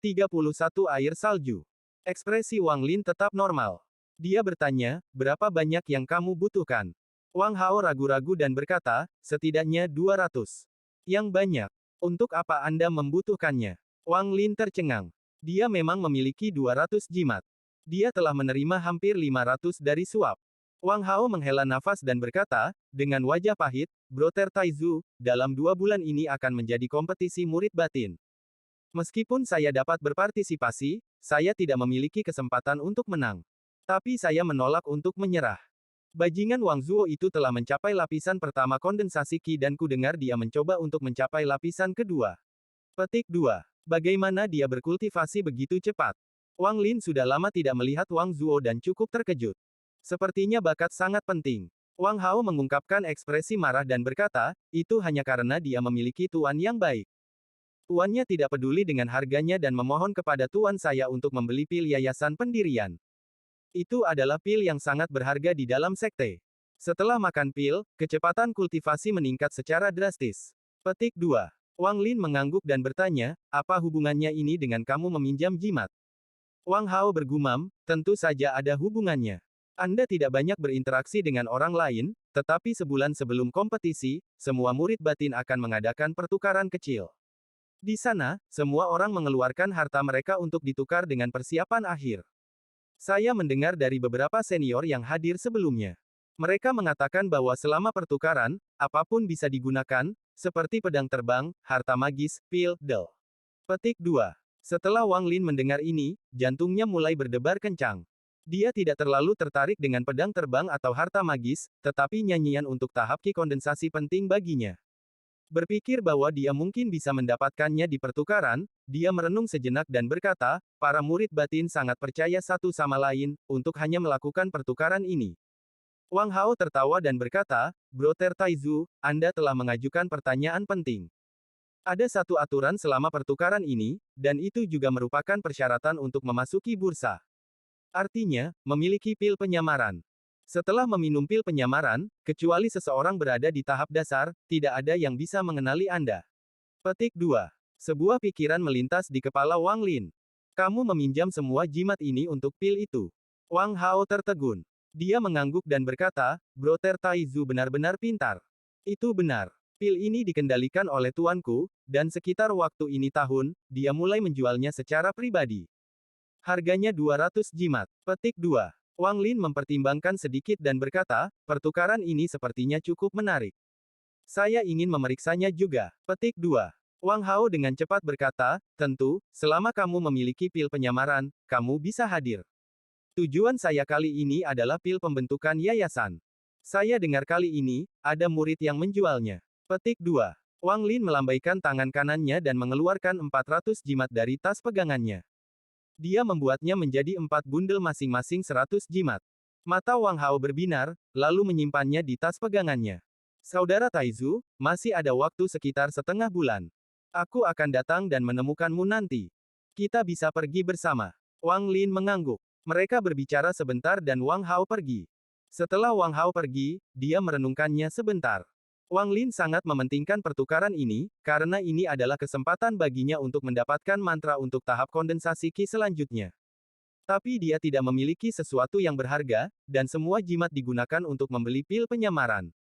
31 Air salju. Ekspresi Wang Lin tetap normal. Dia bertanya, berapa banyak yang kamu butuhkan? Wang Hao ragu-ragu dan berkata, setidaknya 200. Yang banyak. Untuk apa Anda membutuhkannya? Wang Lin tercengang. Dia memang memiliki 200 jimat. Dia telah menerima hampir 500 dari suap. Wang Hao menghela nafas dan berkata, dengan wajah pahit, Brother Taizu, dalam 2 bulan ini akan menjadi kompetisi murid batin. Meskipun saya dapat berpartisipasi, saya tidak memiliki kesempatan untuk menang. Tapi saya menolak untuk menyerah. Bajingan Wang Zuo itu telah mencapai lapisan pertama kondensasi Qi dan ku dengar dia mencoba untuk mencapai lapisan kedua. Petik 2. Bagaimana dia berkultivasi begitu cepat? Wang Lin sudah lama tidak melihat Wang Zuo dan cukup terkejut. Sepertinya bakat sangat penting. Wang Hao mengungkapkan ekspresi marah dan berkata, itu hanya karena dia memiliki tuan yang baik. Tuannya tidak peduli dengan harganya dan memohon kepada tuan saya untuk membeli pil yayasan pendirian. Itu adalah pil yang sangat berharga di dalam sekte. Setelah makan pil, kecepatan kultivasi meningkat secara drastis. Petik 2. Wang Lin mengangguk dan bertanya, apa hubungannya ini dengan kamu meminjam jimat? Wang Hao bergumam, tentu saja ada hubungannya. Anda tidak banyak berinteraksi dengan orang lain, tetapi sebulan sebelum kompetisi, semua murid batin akan mengadakan pertukaran kecil. Di sana, semua orang mengeluarkan harta mereka untuk ditukar dengan persiapan akhir. Saya mendengar dari beberapa senior yang hadir sebelumnya. Mereka mengatakan bahwa selama pertukaran, apapun bisa digunakan, seperti pedang terbang, harta magis, pil, del. Petik 2. Setelah Wang Lin mendengar ini, jantungnya mulai berdebar kencang. Dia tidak terlalu tertarik dengan pedang terbang atau harta magis, tetapi nyanyian untuk tahap Qi kondensasi penting baginya. Berpikir bahwa dia mungkin bisa mendapatkannya di pertukaran, dia merenung sejenak dan berkata, para murid batin sangat percaya satu sama lain, untuk hanya melakukan pertukaran ini. Wang Hao tertawa dan berkata, Brother Taizu, Anda telah mengajukan pertanyaan penting. Ada satu aturan selama pertukaran ini, dan itu juga merupakan persyaratan untuk memasuki bursa. Artinya, memiliki pil penyamaran. Setelah meminum pil penyamaran, kecuali seseorang berada di tahap dasar, tidak ada yang bisa mengenali Anda. Petik 2. Sebuah pikiran melintas di kepala Wang Lin. Kamu meminjam semua jimat ini untuk pil itu. Wang Hao tertegun. Dia mengangguk dan berkata, Brother Taizu benar-benar pintar. Itu benar. Pil ini dikendalikan oleh tuanku, dan sekitar waktu ini tahun, dia mulai menjualnya secara pribadi. Harganya 200 jimat. Petik 2. Wang Lin mempertimbangkan sedikit dan berkata, pertukaran ini sepertinya cukup menarik. Saya ingin memeriksanya juga. Petik 2. Wang Hao dengan cepat berkata, tentu, selama kamu memiliki pil penyamaran, kamu bisa hadir. Tujuan saya kali ini adalah pil pembentukan yayasan. Saya dengar kali ini, ada murid yang menjualnya. Petik 2. Wang Lin melambaikan tangan kanannya dan mengeluarkan 400 jimat dari tas pegangannya. Dia membuatnya menjadi 4 bundel masing-masing 100 jimat. Mata Wang Hao berbinar, lalu menyimpannya di tas pegangannya. Saudara Taizu, masih ada waktu sekitar setengah bulan. Aku akan datang dan menemukanmu nanti. Kita bisa pergi bersama. Wang Lin mengangguk. Mereka berbicara sebentar dan Wang Hao pergi. Setelah Wang Hao pergi, dia merenungkannya sebentar. Wang Lin sangat mementingkan pertukaran ini, karena ini adalah kesempatan baginya untuk mendapatkan mantra untuk tahap kondensasi Qi selanjutnya. Tapi dia tidak memiliki sesuatu yang berharga, dan semua jimat digunakan untuk membeli pil penyamaran.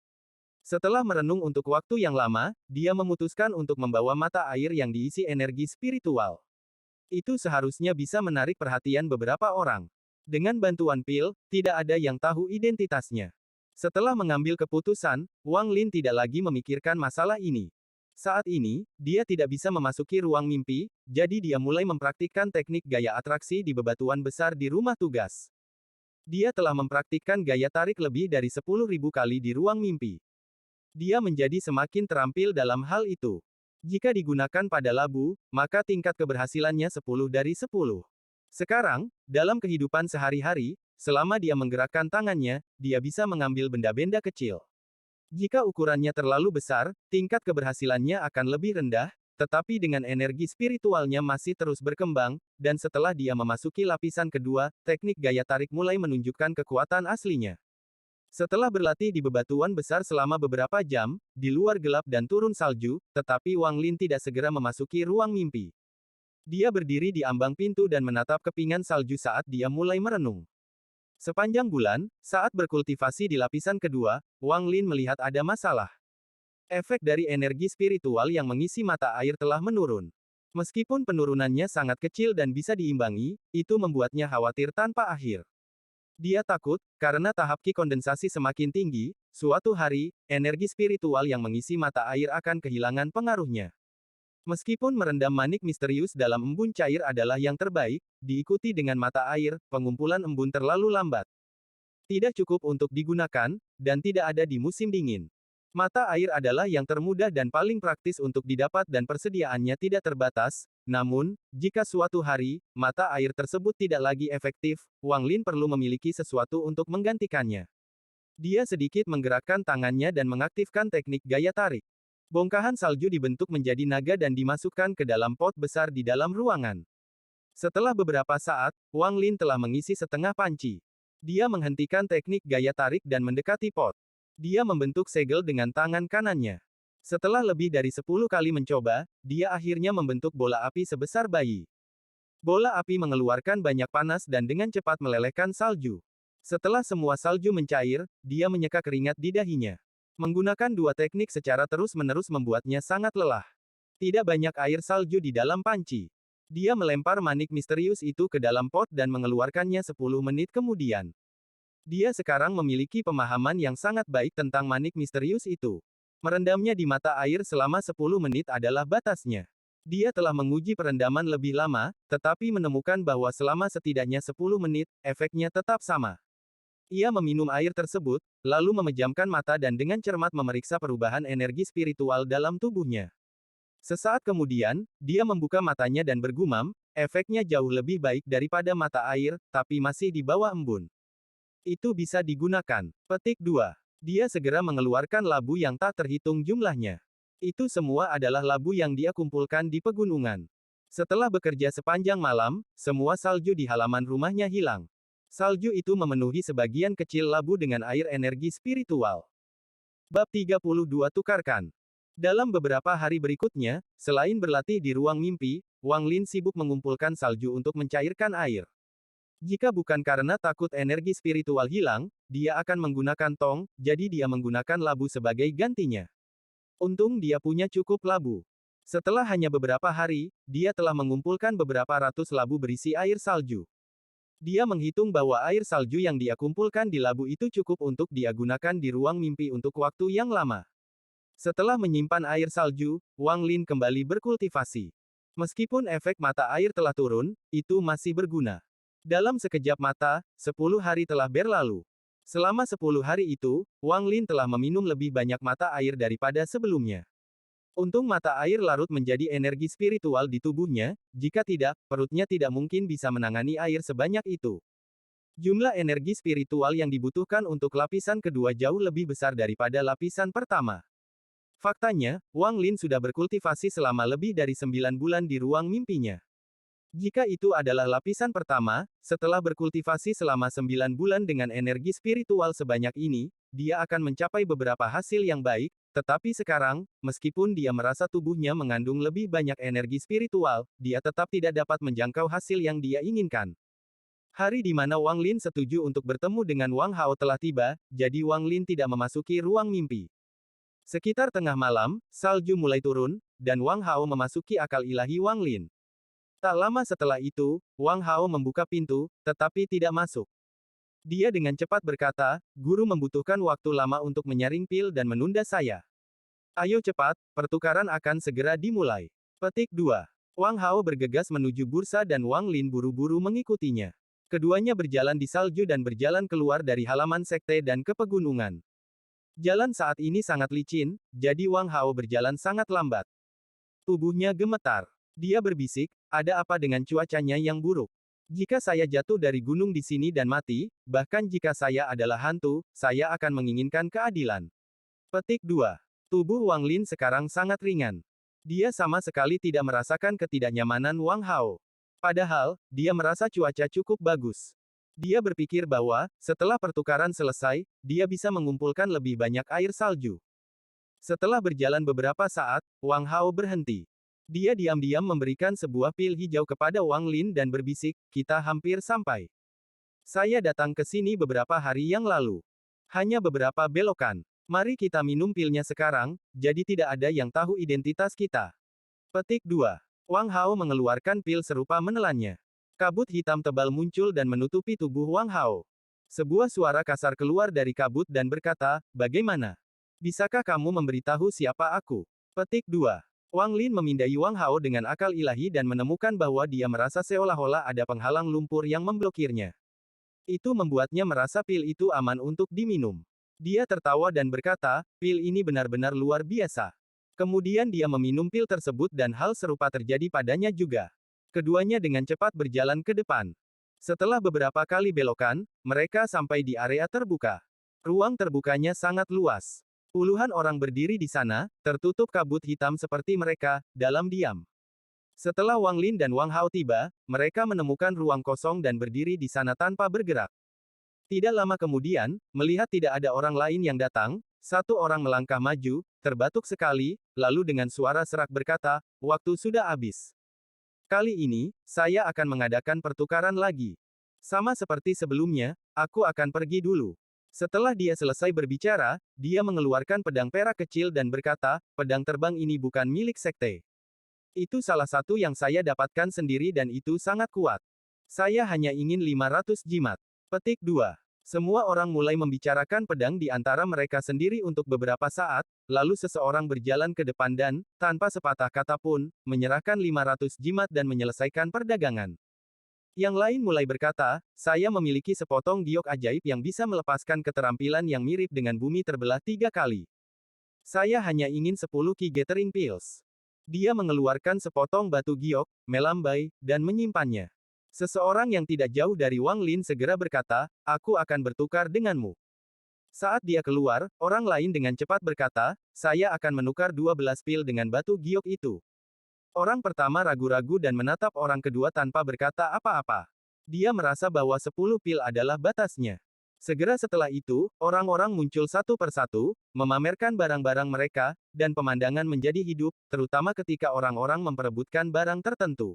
Setelah merenung untuk waktu yang lama, dia memutuskan untuk membawa mata air yang diisi energi spiritual. Itu seharusnya bisa menarik perhatian beberapa orang. Dengan bantuan pil, tidak ada yang tahu identitasnya. Setelah mengambil keputusan, Wang Lin tidak lagi memikirkan masalah ini. Saat ini, dia tidak bisa memasuki ruang mimpi, jadi dia mulai mempraktikkan teknik gaya atraksi di bebatuan besar di rumah tugas. Dia telah mempraktikkan gaya tarik lebih dari 10.000 kali di ruang mimpi. Dia menjadi semakin terampil dalam hal itu. Jika digunakan pada labu, maka tingkat keberhasilannya 10 dari 10. Sekarang, dalam kehidupan sehari-hari, selama dia menggerakkan tangannya, dia bisa mengambil benda-benda kecil. Jika ukurannya terlalu besar, tingkat keberhasilannya akan lebih rendah, tetapi dengan energi spiritualnya masih terus berkembang, dan setelah dia memasuki lapisan kedua, teknik gaya tarik mulai menunjukkan kekuatan aslinya. Setelah berlatih di bebatuan besar selama beberapa jam, di luar gelap dan turun salju, tetapi Wang Lin tidak segera memasuki ruang mimpi. Dia berdiri di ambang pintu dan menatap kepingan salju saat dia mulai merenung. Sepanjang bulan, saat berkultivasi di lapisan kedua, Wang Lin melihat ada masalah. Efek dari energi spiritual yang mengisi mata air telah menurun. Meskipun penurunannya sangat kecil dan bisa diimbangi, itu membuatnya khawatir tanpa akhir. Dia takut, karena tahap Qi kondensasi semakin tinggi, suatu hari, energi spiritual yang mengisi mata air akan kehilangan pengaruhnya. Meskipun merendam manik misterius dalam embun cair adalah yang terbaik, diikuti dengan mata air, pengumpulan embun terlalu lambat. Tidak cukup untuk digunakan, dan tidak ada di musim dingin. Mata air adalah yang termudah dan paling praktis untuk didapat dan persediaannya tidak terbatas. Namun, jika suatu hari, mata air tersebut tidak lagi efektif, Wang Lin perlu memiliki sesuatu untuk menggantikannya. Dia sedikit menggerakkan tangannya dan mengaktifkan teknik gaya tarik. Bongkahan salju dibentuk menjadi naga dan dimasukkan ke dalam pot besar di dalam ruangan. Setelah beberapa saat, Wang Lin telah mengisi setengah panci. Dia menghentikan teknik gaya tarik dan mendekati pot. Dia membentuk segel dengan tangan kanannya. Setelah lebih dari 10 kali mencoba, dia akhirnya membentuk bola api sebesar bayi. Bola api mengeluarkan banyak panas dan dengan cepat melelehkan salju. Setelah semua salju mencair, dia menyeka keringat di dahinya. Menggunakan dua teknik secara terus-menerus membuatnya sangat lelah. Tidak banyak air salju di dalam panci. Dia melempar manik misterius itu ke dalam pot dan mengeluarkannya 10 menit kemudian. Dia sekarang memiliki pemahaman yang sangat baik tentang manik misterius itu. Merendamnya di mata air selama 10 menit adalah batasnya. Dia telah menguji perendaman lebih lama, tetapi menemukan bahwa selama setidaknya 10 menit, efeknya tetap sama. Ia meminum air tersebut, lalu memejamkan mata dan dengan cermat memeriksa perubahan energi spiritual dalam tubuhnya. Sesaat kemudian, dia membuka matanya dan bergumam, efeknya jauh lebih baik daripada mata air, tapi masih di bawah embun. Itu bisa digunakan. Petik 2. Dia segera mengeluarkan labu yang tak terhitung jumlahnya. Itu semua adalah labu yang dia kumpulkan di pegunungan. Setelah bekerja sepanjang malam, semua salju di halaman rumahnya hilang. Salju itu memenuhi sebagian kecil labu dengan air energi spiritual. Bab 32 tukarkan. Dalam beberapa hari berikutnya, selain berlatih di ruang mimpi, Wang Lin sibuk mengumpulkan salju untuk mencairkan air. Jika bukan karena takut energi spiritual hilang, dia akan menggunakan tong, jadi dia menggunakan labu sebagai gantinya. Untung dia punya cukup labu. Setelah hanya beberapa hari, dia telah mengumpulkan beberapa ratus labu berisi air salju. Dia menghitung bahwa air salju yang dia kumpulkan di labu itu cukup untuk dia gunakan di ruang mimpi untuk waktu yang lama. Setelah menyimpan air salju, Wang Lin kembali berkultivasi. Meskipun efek mata air telah turun, itu masih berguna. Dalam sekejap mata, 10 hari telah berlalu. Selama 10 hari itu, Wang Lin telah meminum lebih banyak mata air daripada sebelumnya. Untung mata air larut menjadi energi spiritual di tubuhnya, jika tidak, perutnya tidak mungkin bisa menangani air sebanyak itu. Jumlah energi spiritual yang dibutuhkan untuk lapisan kedua jauh lebih besar daripada lapisan pertama. Faktanya, Wang Lin sudah berkultivasi selama lebih dari 9 bulan di ruang mimpinya. Jika itu adalah lapisan pertama, setelah berkultivasi selama 9 bulan dengan energi spiritual sebanyak ini, dia akan mencapai beberapa hasil yang baik, tetapi sekarang, meskipun dia merasa tubuhnya mengandung lebih banyak energi spiritual, dia tetap tidak dapat menjangkau hasil yang dia inginkan. Hari di mana Wang Lin setuju untuk bertemu dengan Wang Hao telah tiba, jadi Wang Lin tidak memasuki ruang mimpi. Sekitar tengah malam, salju mulai turun, dan Wang Hao memasuki akal ilahi Wang Lin. Tak lama setelah itu, Wang Hao membuka pintu, tetapi tidak masuk. Dia dengan cepat berkata, "Guru membutuhkan waktu lama untuk menyaring pil dan menunda saya. Ayo cepat, pertukaran akan segera dimulai." Petik 2. Wang Hao bergegas menuju bursa dan Wang Lin buru-buru mengikutinya. Keduanya berjalan di salju dan berjalan keluar dari halaman sekte dan ke pegunungan. Jalan saat ini sangat licin, jadi Wang Hao berjalan sangat lambat. Tubuhnya gemetar. Dia berbisik, ada apa dengan cuacanya yang buruk? Jika saya jatuh dari gunung di sini dan mati, bahkan jika saya adalah hantu, saya akan menginginkan keadilan. Petik 2. Tubuh Wang Lin sekarang sangat ringan. Dia sama sekali tidak merasakan ketidaknyamanan Wang Hao. Padahal, dia merasa cuaca cukup bagus. Dia berpikir bahwa, setelah pertukaran selesai, dia bisa mengumpulkan lebih banyak air salju. Setelah berjalan beberapa saat, Wang Hao berhenti. Dia diam-diam memberikan sebuah pil hijau kepada Wang Lin dan berbisik, kita hampir sampai. Saya datang ke sini beberapa hari yang lalu. Hanya beberapa belokan. Mari kita minum pilnya sekarang, jadi tidak ada yang tahu identitas kita. Petik 2. Wang Hao mengeluarkan pil serupa menelannya. Kabut hitam tebal muncul dan menutupi tubuh Wang Hao. Sebuah suara kasar keluar dari kabut dan berkata, bagaimana? Bisakah kamu memberitahu siapa aku? Petik 2. Wang Lin memindai Wang Hao dengan akal ilahi dan menemukan bahwa dia merasa seolah-olah ada penghalang lumpur yang memblokirnya. Itu membuatnya merasa pil itu aman untuk diminum. Dia tertawa dan berkata, pil ini benar-benar luar biasa. Kemudian dia meminum pil tersebut dan hal serupa terjadi padanya juga. Keduanya dengan cepat berjalan ke depan. Setelah beberapa kali belokan, mereka sampai di area terbuka. Ruang terbukanya sangat luas. Puluhan orang berdiri di sana, tertutup kabut hitam seperti mereka, dalam diam. Setelah Wang Lin dan Wang Hao tiba, mereka menemukan ruang kosong dan berdiri di sana tanpa bergerak. Tidak lama kemudian, melihat tidak ada orang lain yang datang, satu orang melangkah maju, terbatuk sekali, lalu dengan suara serak berkata, waktu sudah habis. Kali ini, saya akan mengadakan pertukaran lagi. Sama seperti sebelumnya, aku akan pergi dulu. Setelah dia selesai berbicara, dia mengeluarkan pedang perak kecil dan berkata, pedang terbang ini bukan milik sekte. Itu salah satu yang saya dapatkan sendiri dan itu sangat kuat. Saya hanya ingin 500 jimat. Petik 2. Semua orang mulai membicarakan pedang di antara mereka sendiri untuk beberapa saat, lalu seseorang berjalan ke depan dan, tanpa sepatah kata pun, menyerahkan 500 jimat dan menyelesaikan perdagangan. Yang lain mulai berkata, saya memiliki sepotong giok ajaib yang bisa melepaskan keterampilan yang mirip dengan bumi terbelah 3 kali. Saya hanya ingin 10 Ki Gathering Pills. Dia mengeluarkan sepotong batu giok, melambai, dan menyimpannya. Seseorang yang tidak jauh dari Wang Lin segera berkata, aku akan bertukar denganmu. Saat dia keluar, orang lain dengan cepat berkata, saya akan menukar 12 pil dengan batu giok itu. Orang pertama ragu-ragu dan menatap orang kedua tanpa berkata apa-apa. Dia merasa bahwa 10 pil adalah batasnya. Segera setelah itu, orang-orang muncul satu persatu, memamerkan barang-barang mereka, dan pemandangan menjadi hidup, terutama ketika orang-orang memperebutkan barang tertentu.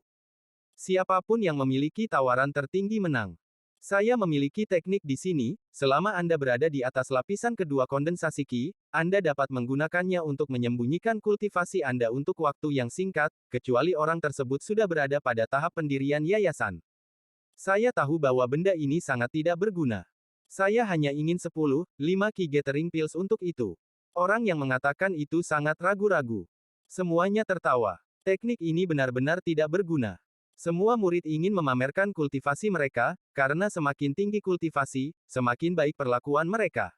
Siapapun yang memiliki tawaran tertinggi menang. Saya memiliki teknik di sini, selama Anda berada di atas lapisan kedua kondensasi Qi, Anda dapat menggunakannya untuk menyembunyikan kultivasi Anda untuk waktu yang singkat, kecuali orang tersebut sudah berada pada tahap pendirian yayasan. Saya tahu bahwa benda ini sangat tidak berguna. Saya hanya ingin 5 Ki Gathering Pills untuk itu. Orang yang mengatakan itu sangat ragu-ragu. Semuanya tertawa. Teknik ini benar-benar tidak berguna. Semua murid ingin memamerkan kultivasi mereka, karena semakin tinggi kultivasi, semakin baik perlakuan mereka.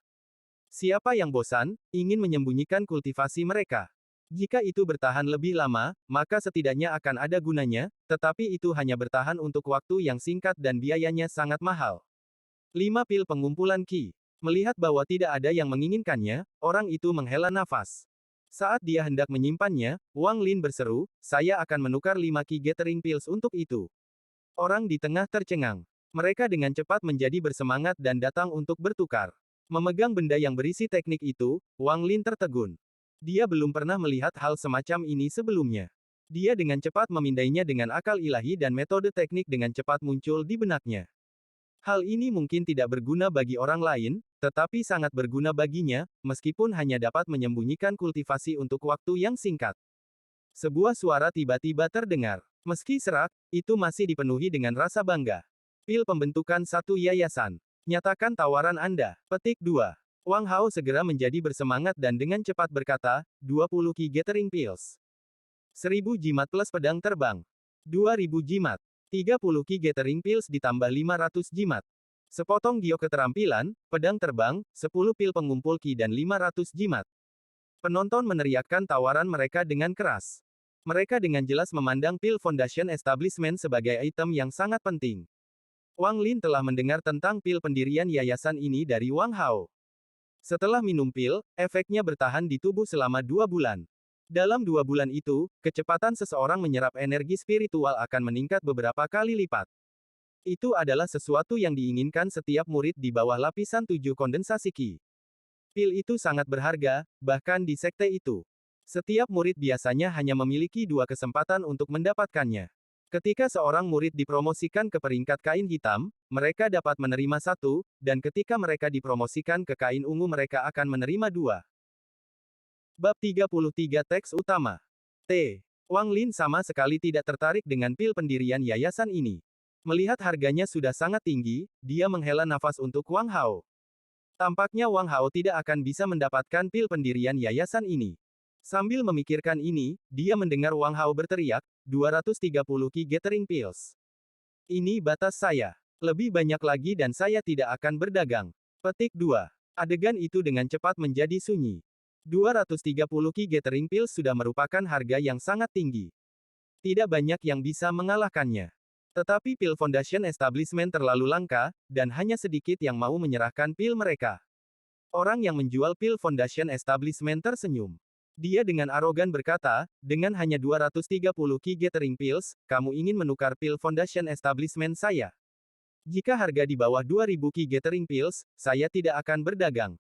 Siapa yang bosan, ingin menyembunyikan kultivasi mereka. Jika itu bertahan lebih lama, maka setidaknya akan ada gunanya, tetapi itu hanya bertahan untuk waktu yang singkat dan biayanya sangat mahal. 5 pil pengumpulan Qi. Melihat bahwa tidak ada yang menginginkannya, orang itu menghela nafas. Saat dia hendak menyimpannya, Wang Lin berseru, saya akan menukar 5 Ki Gathering Pills untuk itu. Orang di tengah tercengang. Mereka dengan cepat menjadi bersemangat dan datang untuk bertukar. Memegang benda yang berisi teknik itu, Wang Lin tertegun. Dia belum pernah melihat hal semacam ini sebelumnya. Dia dengan cepat memindainya dengan akal ilahi dan metode teknik dengan cepat muncul di benaknya. Hal ini mungkin tidak berguna bagi orang lain, tetapi sangat berguna baginya, meskipun hanya dapat menyembunyikan kultivasi untuk waktu yang singkat. Sebuah suara tiba-tiba terdengar. Meski serak, itu masih dipenuhi dengan rasa bangga. Pil pembentukan satu yayasan. Nyatakan tawaran Anda. Petik 2. Wang Hao segera menjadi bersemangat dan dengan cepat berkata, 20 Ki Gathering Pills. 1000 jimat plus pedang terbang. 2000 jimat. 30 Ki Gathering Pills ditambah 500 jimat. Sepotong giok keterampilan, pedang terbang, 10 pil pengumpul Qi dan 500 jimat. Penonton meneriakkan tawaran mereka dengan keras. Mereka dengan jelas memandang pil Foundation Establishment sebagai item yang sangat penting. Wang Lin telah mendengar tentang pil pendirian yayasan ini dari Wang Hao. Setelah minum pil, efeknya bertahan di tubuh selama 2 bulan. Dalam 2 bulan itu, kecepatan seseorang menyerap energi spiritual akan meningkat beberapa kali lipat. Itu adalah sesuatu yang diinginkan setiap murid di bawah lapisan 7 kondensasi Qi. Pil itu sangat berharga, bahkan di sekte itu. Setiap murid biasanya hanya memiliki 2 kesempatan untuk mendapatkannya. Ketika seorang murid dipromosikan ke peringkat kain hitam, mereka dapat menerima 1, dan ketika mereka dipromosikan ke kain ungu mereka akan menerima 2. Bab 33 Teks Utama. T. Wang Lin sama sekali tidak tertarik dengan pil pendirian yayasan ini. Melihat harganya sudah sangat tinggi, dia menghela nafas untuk Wang Hao. Tampaknya Wang Hao tidak akan bisa mendapatkan pil pendirian yayasan ini. Sambil memikirkan ini, dia mendengar Wang Hao berteriak, 230 Ki Gathering Pills. Ini batas saya. Lebih banyak lagi dan saya tidak akan berdagang. Petik 2. Adegan itu dengan cepat menjadi sunyi. 230 Ki Gathering Pills sudah merupakan harga yang sangat tinggi. Tidak banyak yang bisa mengalahkannya. Tetapi pil Foundation Establishment terlalu langka, dan hanya sedikit yang mau menyerahkan pil mereka. Orang yang menjual pil Foundation Establishment tersenyum. Dia dengan arogan berkata, dengan hanya 230 Ki Gathering Pills, kamu ingin menukar pil Foundation Establishment saya. Jika harga di bawah 2000 Ki Gathering Pills, saya tidak akan berdagang.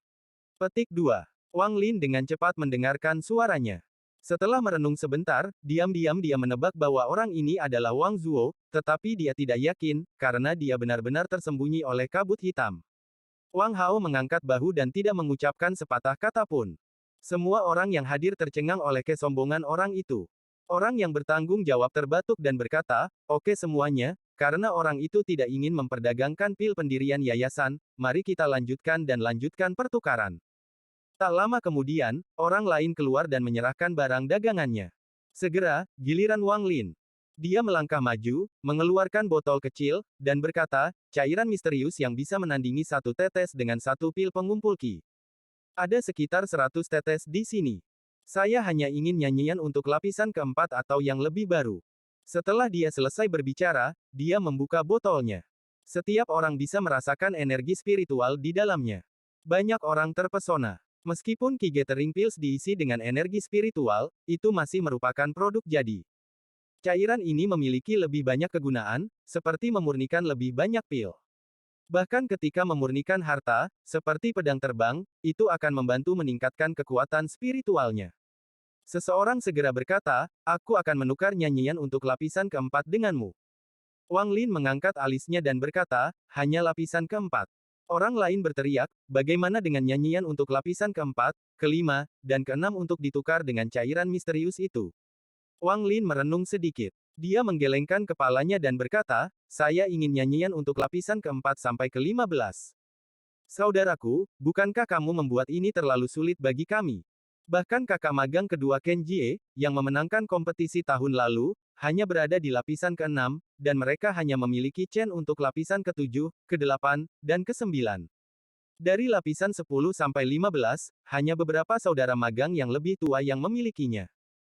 Petik 2. Wang Lin dengan cepat mendengarkan suaranya. Setelah merenung sebentar, diam-diam dia menebak bahwa orang ini adalah Wang Zuo, tetapi dia tidak yakin, karena dia benar-benar tersembunyi oleh kabut hitam. Wang Hao mengangkat bahu dan tidak mengucapkan sepatah kata pun. Semua orang yang hadir tercengang oleh kesombongan orang itu. Orang yang bertanggung jawab terbatuk dan berkata, oke semuanya, karena orang itu tidak ingin memperdagangkan pil pendirian yayasan, mari kita lanjutkan dan lanjutkan pertukaran. Tak lama kemudian, orang lain keluar dan menyerahkan barang dagangannya. Segera, giliran Wang Lin. Dia melangkah maju, mengeluarkan botol kecil, dan berkata, cairan misterius yang bisa menandingi 1 tetes dengan 1 pil pengumpul Ki. Ada sekitar 100 tetes di sini. Saya hanya ingin nyanyian untuk lapisan keempat atau yang lebih baru. Setelah dia selesai berbicara, dia membuka botolnya. Setiap orang bisa merasakan energi spiritual di dalamnya. Banyak orang terpesona. Meskipun Ki Gathering Pills diisi dengan energi spiritual, itu masih merupakan produk jadi. Cairan ini memiliki lebih banyak kegunaan, seperti memurnikan lebih banyak pil. Bahkan ketika memurnikan harta, seperti pedang terbang, itu akan membantu meningkatkan kekuatan spiritualnya. Seseorang segera berkata, aku akan menukar nyanyian untuk lapisan keempat denganmu. Wang Lin mengangkat alisnya dan berkata, hanya lapisan keempat. Orang lain berteriak, bagaimana dengan nyanyian untuk lapisan keempat, kelima, dan keenam untuk ditukar dengan cairan misterius itu? Wang Lin merenung sedikit. Dia menggelengkan kepalanya dan berkata, saya ingin nyanyian untuk lapisan keempat sampai ke-15. Saudaraku, bukankah kamu membuat ini terlalu sulit bagi kami? Bahkan kakak magang kedua Ken Jie, yang memenangkan kompetisi tahun lalu, hanya berada di lapisan ke-6, dan mereka hanya memiliki Chen untuk lapisan ke-7, ke-8, dan ke-9. Dari lapisan 10 sampai 15, hanya beberapa saudara magang yang lebih tua yang memilikinya.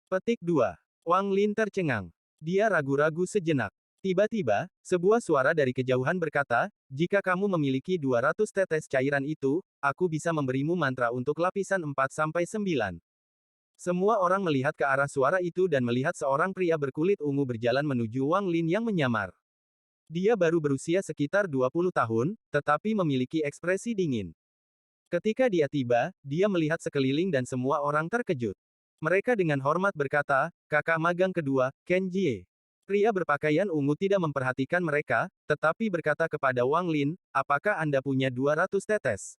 Petik 2. Wang Lin tercengang. Dia ragu-ragu sejenak. Tiba-tiba, sebuah suara dari kejauhan berkata, jika kamu memiliki 200 tetes cairan itu, aku bisa memberimu mantra untuk lapisan 4-9. Semua orang melihat ke arah suara itu dan melihat seorang pria berkulit ungu berjalan menuju Wang Lin yang menyamar. Dia baru berusia sekitar 20 tahun, tetapi memiliki ekspresi dingin. Ketika dia tiba, dia melihat sekeliling dan semua orang terkejut. Mereka dengan hormat berkata, kakak magang kedua, Ken Jie. Pria berpakaian ungu tidak memperhatikan mereka, tetapi berkata kepada Wang Lin, apakah Anda punya 200 tetes?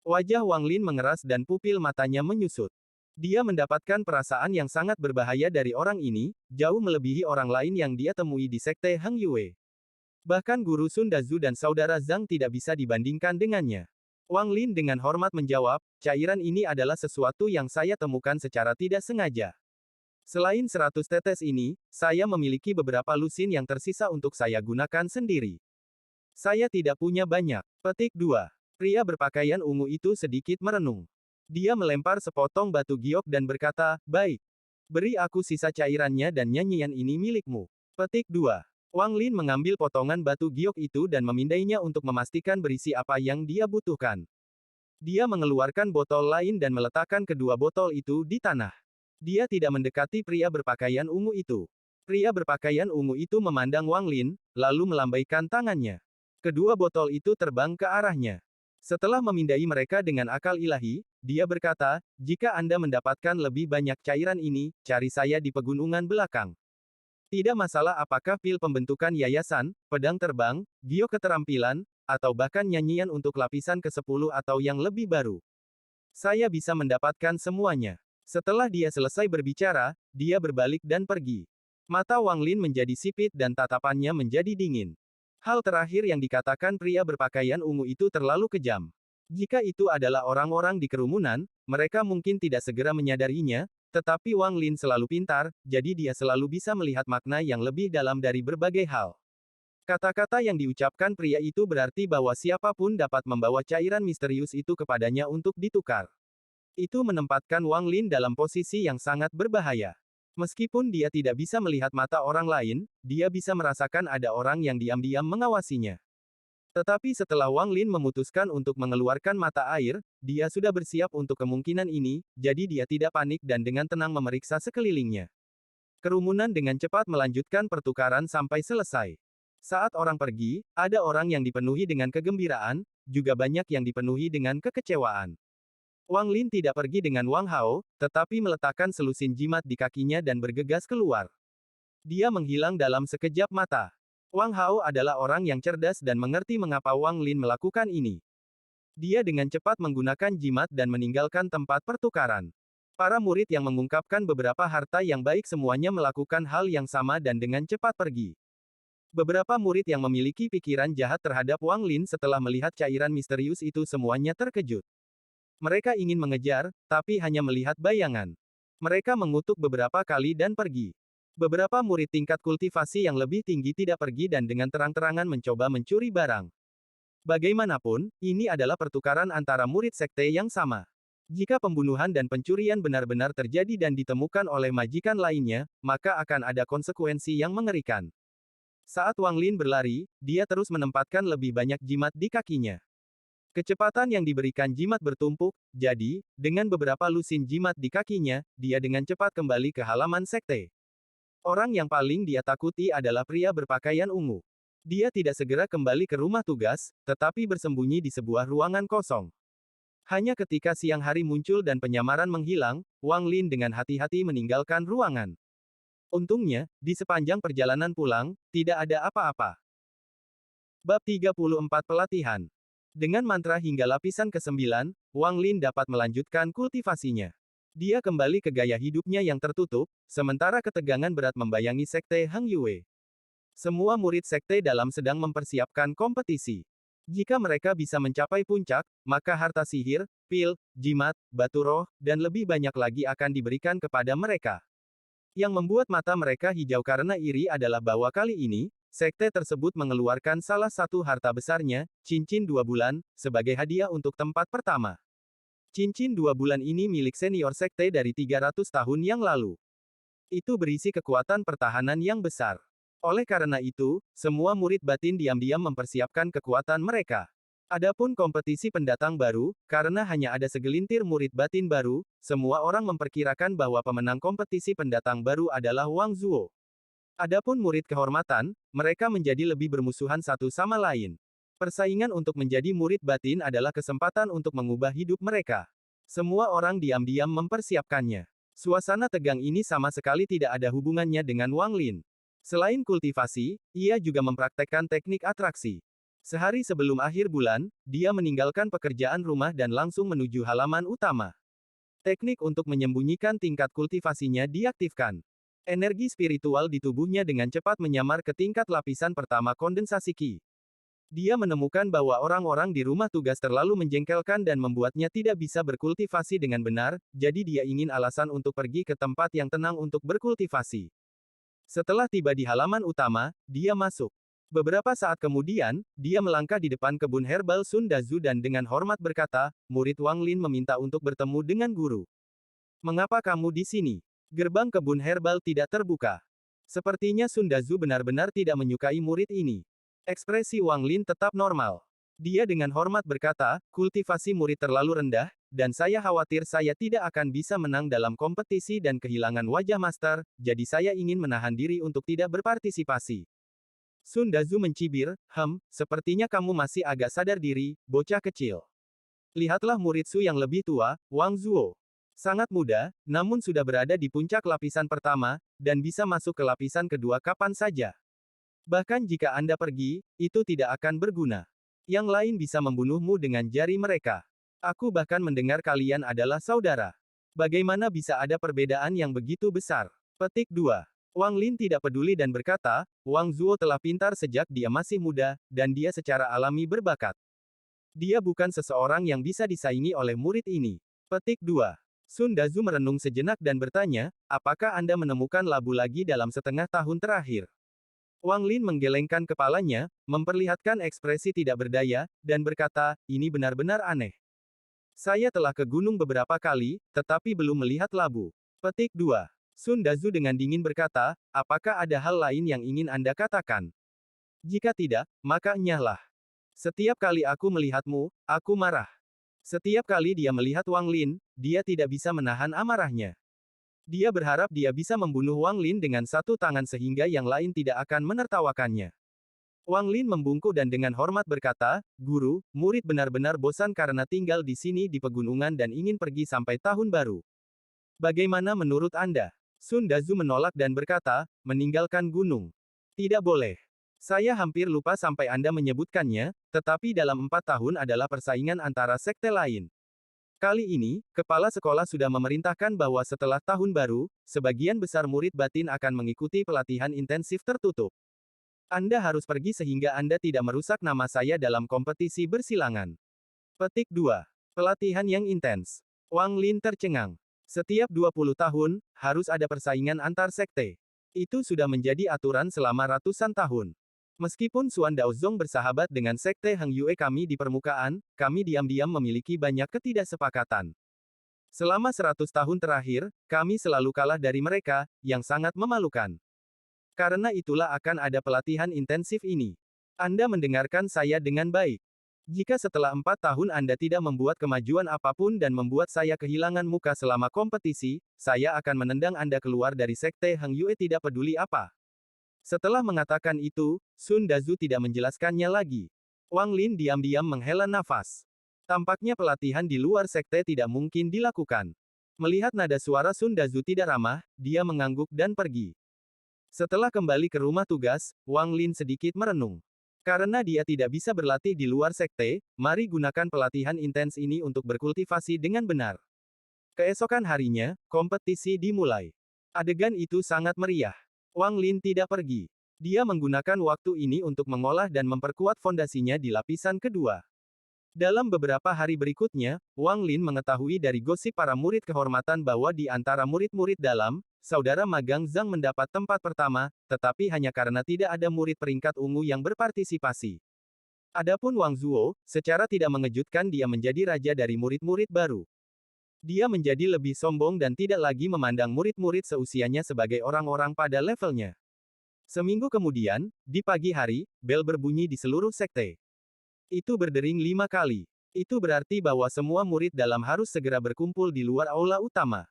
Wajah Wang Lin mengeras dan pupil matanya menyusut. Dia mendapatkan perasaan yang sangat berbahaya dari orang ini, jauh melebihi orang lain yang dia temui di sekte Heng Yue. Bahkan guru Sun Dazu dan saudara Zhang tidak bisa dibandingkan dengannya. Wang Lin dengan hormat menjawab, cairan ini adalah sesuatu yang saya temukan secara tidak sengaja. Selain 100 tetes ini, saya memiliki beberapa lusin yang tersisa untuk saya gunakan sendiri. Saya tidak punya banyak. Petik 2. Pria berpakaian ungu itu sedikit merenung. Dia melempar sepotong batu giok dan berkata, baik. Beri aku sisa cairannya dan nyanyian ini milikmu. Petik 2. Wang Lin mengambil potongan batu giok itu dan memindainya untuk memastikan berisi apa yang dia butuhkan. Dia mengeluarkan botol lain dan meletakkan kedua botol itu di tanah. Dia tidak mendekati pria berpakaian ungu itu. Pria berpakaian ungu itu memandang Wang Lin, lalu melambaikan tangannya. Kedua botol itu terbang ke arahnya. Setelah memindai mereka dengan akal ilahi, dia berkata, jika Anda mendapatkan lebih banyak cairan ini, cari saya di pegunungan belakang. Tidak masalah apakah pil pembentukan yayasan, pedang terbang, giok keterampilan, atau bahkan nyanyian untuk lapisan ke-10 atau yang lebih baru. Saya bisa mendapatkan semuanya. Setelah dia selesai berbicara, dia berbalik dan pergi. Mata Wang Lin menjadi sipit dan tatapannya menjadi dingin. Hal terakhir yang dikatakan pria berpakaian ungu itu terlalu kejam. Jika itu adalah orang-orang di kerumunan, mereka mungkin tidak segera menyadarinya, tetapi Wang Lin selalu pintar, jadi dia selalu bisa melihat makna yang lebih dalam dari berbagai hal. Kata-kata yang diucapkan pria itu berarti bahwa siapapun dapat membawa cairan misterius itu kepadanya untuk ditukar. Itu menempatkan Wang Lin dalam posisi yang sangat berbahaya. Meskipun dia tidak bisa melihat mata orang lain, dia bisa merasakan ada orang yang diam-diam mengawasinya. Tetapi setelah Wang Lin memutuskan untuk mengeluarkan mata air, dia sudah bersiap untuk kemungkinan ini, jadi dia tidak panik dan dengan tenang memeriksa sekelilingnya. Kerumunan dengan cepat melanjutkan pertukaran sampai selesai. Saat orang pergi, ada orang yang dipenuhi dengan kegembiraan, juga banyak yang dipenuhi dengan kekecewaan. Wang Lin tidak pergi dengan Wang Hao, tetapi meletakkan selusin jimat di kakinya dan bergegas keluar. Dia menghilang dalam sekejap mata. Wang Hao adalah orang yang cerdas dan mengerti mengapa Wang Lin melakukan ini. Dia dengan cepat menggunakan jimat dan meninggalkan tempat pertukaran. Para murid yang mengungkapkan beberapa harta yang baik semuanya melakukan hal yang sama dan dengan cepat pergi. Beberapa murid yang memiliki pikiran jahat terhadap Wang Lin setelah melihat cairan misterius itu semuanya terkejut. Mereka ingin mengejar, tapi hanya melihat bayangan. Mereka mengutuk beberapa kali dan pergi. Beberapa murid tingkat kultivasi yang lebih tinggi tidak pergi dan dengan terang-terangan mencoba mencuri barang. Bagaimanapun, ini adalah pertukaran antara murid sekte yang sama. Jika pembunuhan dan pencurian benar-benar terjadi dan ditemukan oleh majikan lainnya, maka akan ada konsekuensi yang mengerikan. Saat Wang Lin berlari, dia terus menempatkan lebih banyak jimat di kakinya. Kecepatan yang diberikan jimat bertumpuk, jadi, dengan beberapa lusin jimat di kakinya, dia dengan cepat kembali ke halaman sekte. Orang yang paling dia takuti adalah pria berpakaian ungu. Dia tidak segera kembali ke rumah tugas, tetapi bersembunyi di sebuah ruangan kosong. Hanya ketika siang hari muncul dan penyamaran menghilang, Wang Lin dengan hati-hati meninggalkan ruangan. Untungnya, di sepanjang perjalanan pulang, tidak ada apa-apa. Bab 34 Pelatihan. Dengan mantra hingga lapisan ke-9, Wang Lin dapat melanjutkan kultivasinya. Dia kembali ke gaya hidupnya yang tertutup, sementara ketegangan berat membayangi sekte Heng Yue. Semua murid sekte dalam sedang mempersiapkan kompetisi. Jika mereka bisa mencapai puncak, maka harta sihir, pil, jimat, batu roh, dan lebih banyak lagi akan diberikan kepada mereka. Yang membuat mata mereka hijau karena iri adalah bahwa kali ini, sekte tersebut mengeluarkan salah satu harta besarnya, cincin 2 bulan, sebagai hadiah untuk tempat pertama. Cincin 2 bulan ini milik senior sekte dari 300 tahun yang lalu. Itu berisi kekuatan pertahanan yang besar. Oleh karena itu, semua murid batin diam-diam mempersiapkan kekuatan mereka. Adapun kompetisi pendatang baru, karena hanya ada segelintir murid batin baru, semua orang memperkirakan bahwa pemenang kompetisi pendatang baru adalah Wang Zuo. Adapun murid kehormatan, mereka menjadi lebih bermusuhan satu sama lain. Persaingan untuk menjadi murid batin adalah kesempatan untuk mengubah hidup mereka. Semua orang diam-diam mempersiapkannya. Suasana tegang ini sama sekali tidak ada hubungannya dengan Wang Lin. Selain kultivasi, ia juga mempraktekkan teknik atraksi. Sehari sebelum akhir bulan, dia meninggalkan pekerjaan rumah dan langsung menuju halaman utama. Teknik untuk menyembunyikan tingkat kultivasinya diaktifkan. Energi spiritual di tubuhnya dengan cepat menyamar ke tingkat lapisan pertama kondensasi Qi. Dia menemukan bahwa orang-orang di rumah tugas terlalu menjengkelkan dan membuatnya tidak bisa berkultivasi dengan benar, jadi dia ingin alasan untuk pergi ke tempat yang tenang untuk berkultivasi. Setelah tiba di halaman utama, dia masuk. Beberapa saat kemudian, dia melangkah di depan kebun herbal Sun Dazu dan dengan hormat berkata, murid Wang Lin meminta untuk bertemu dengan guru. Mengapa kamu di sini? Gerbang kebun herbal tidak terbuka. Sepertinya Sun Dazu benar-benar tidak menyukai murid ini. Ekspresi Wang Lin tetap normal. Dia dengan hormat berkata, kultivasi murid terlalu rendah, dan saya khawatir saya tidak akan bisa menang dalam kompetisi dan kehilangan wajah master, jadi saya ingin menahan diri untuk tidak berpartisipasi. Sun Dazu mencibir, sepertinya kamu masih agak sadar diri, bocah kecil. Lihatlah murid Su yang lebih tua, Wang Zuo. Sangat muda, namun sudah berada di puncak lapisan pertama, dan bisa masuk ke lapisan kedua kapan saja. Bahkan jika Anda pergi, itu tidak akan berguna. Yang lain bisa membunuhmu dengan jari mereka. Aku bahkan mendengar kalian adalah saudara. Bagaimana bisa ada perbedaan yang begitu besar? Petik 2. Wang Lin tidak peduli dan berkata, Wang Zuo telah pintar sejak dia masih muda, dan dia secara alami berbakat. Dia bukan seseorang yang bisa disaingi oleh murid ini. Petik 2. Sun Dazu merenung sejenak dan bertanya, apakah Anda menemukan labu lagi dalam setengah tahun terakhir? Wang Lin menggelengkan kepalanya, memperlihatkan ekspresi tidak berdaya, dan berkata, ini benar-benar aneh. Saya telah ke gunung beberapa kali, tetapi belum melihat labu. Petik 2. Sun Dazu dengan dingin berkata, apakah ada hal lain yang ingin Anda katakan? Jika tidak, maka nyahlah. Setiap kali aku melihatmu, aku marah. Setiap kali dia melihat Wang Lin, dia tidak bisa menahan amarahnya. Dia berharap dia bisa membunuh Wang Lin dengan satu tangan sehingga yang lain tidak akan menertawakannya. Wang Lin membungkuk dan dengan hormat berkata, Guru, murid benar-benar bosan karena tinggal di sini di pegunungan dan ingin pergi sampai tahun baru. Bagaimana menurut Anda? Sun Dazu menolak dan berkata, meninggalkan gunung. Tidak boleh. Saya hampir lupa sampai Anda menyebutkannya, tetapi dalam 4 tahun adalah persaingan antara sekte lain. Kali ini, kepala sekolah sudah memerintahkan bahwa setelah tahun baru, sebagian besar murid batin akan mengikuti pelatihan intensif tertutup. Anda harus pergi sehingga Anda tidak merusak nama saya dalam kompetisi bersilangan. Petik 2. Pelatihan yang intens. Wang Lin tercengang. Setiap 20 tahun, harus ada persaingan antar sekte. Itu sudah menjadi aturan selama ratusan tahun. Meskipun Xuan Daozong bersahabat dengan sekte Heng Yue kami di permukaan, kami diam-diam memiliki banyak ketidaksepakatan. Selama 100 tahun terakhir, kami selalu kalah dari mereka, yang sangat memalukan. Karena itulah akan ada pelatihan intensif ini. Anda mendengarkan saya dengan baik. Jika setelah 4 tahun Anda tidak membuat kemajuan apapun dan membuat saya kehilangan muka selama kompetisi, saya akan menendang Anda keluar dari sekte Heng Yue tidak peduli apa. Setelah mengatakan itu, Sun Dazu tidak menjelaskannya lagi. Wang Lin diam-diam menghela nafas. Tampaknya pelatihan di luar sekte tidak mungkin dilakukan. Melihat nada suara Sun Dazu tidak ramah, dia mengangguk dan pergi. Setelah kembali ke rumah tugas, Wang Lin sedikit merenung. Karena dia tidak bisa berlatih di luar sekte, mari gunakan pelatihan intens ini untuk berkultivasi dengan benar. Keesokan harinya, kompetisi dimulai. Adegan itu sangat meriah. Wang Lin tidak pergi. Dia menggunakan waktu ini untuk mengolah dan memperkuat fondasinya di lapisan kedua. Dalam beberapa hari berikutnya, Wang Lin mengetahui dari gosip para murid kehormatan bahwa di antara murid-murid dalam, saudara magang Zhang mendapat tempat pertama, tetapi hanya karena tidak ada murid peringkat ungu yang berpartisipasi. Adapun Wang Zuo, secara tidak mengejutkan dia menjadi raja dari murid-murid baru. Dia menjadi lebih sombong dan tidak lagi memandang murid-murid seusianya sebagai orang-orang pada levelnya. Seminggu kemudian, di pagi hari, bel berbunyi di seluruh sekte. Itu berdering 5 kali. Itu berarti bahwa semua murid dalam harus segera berkumpul di luar aula utama.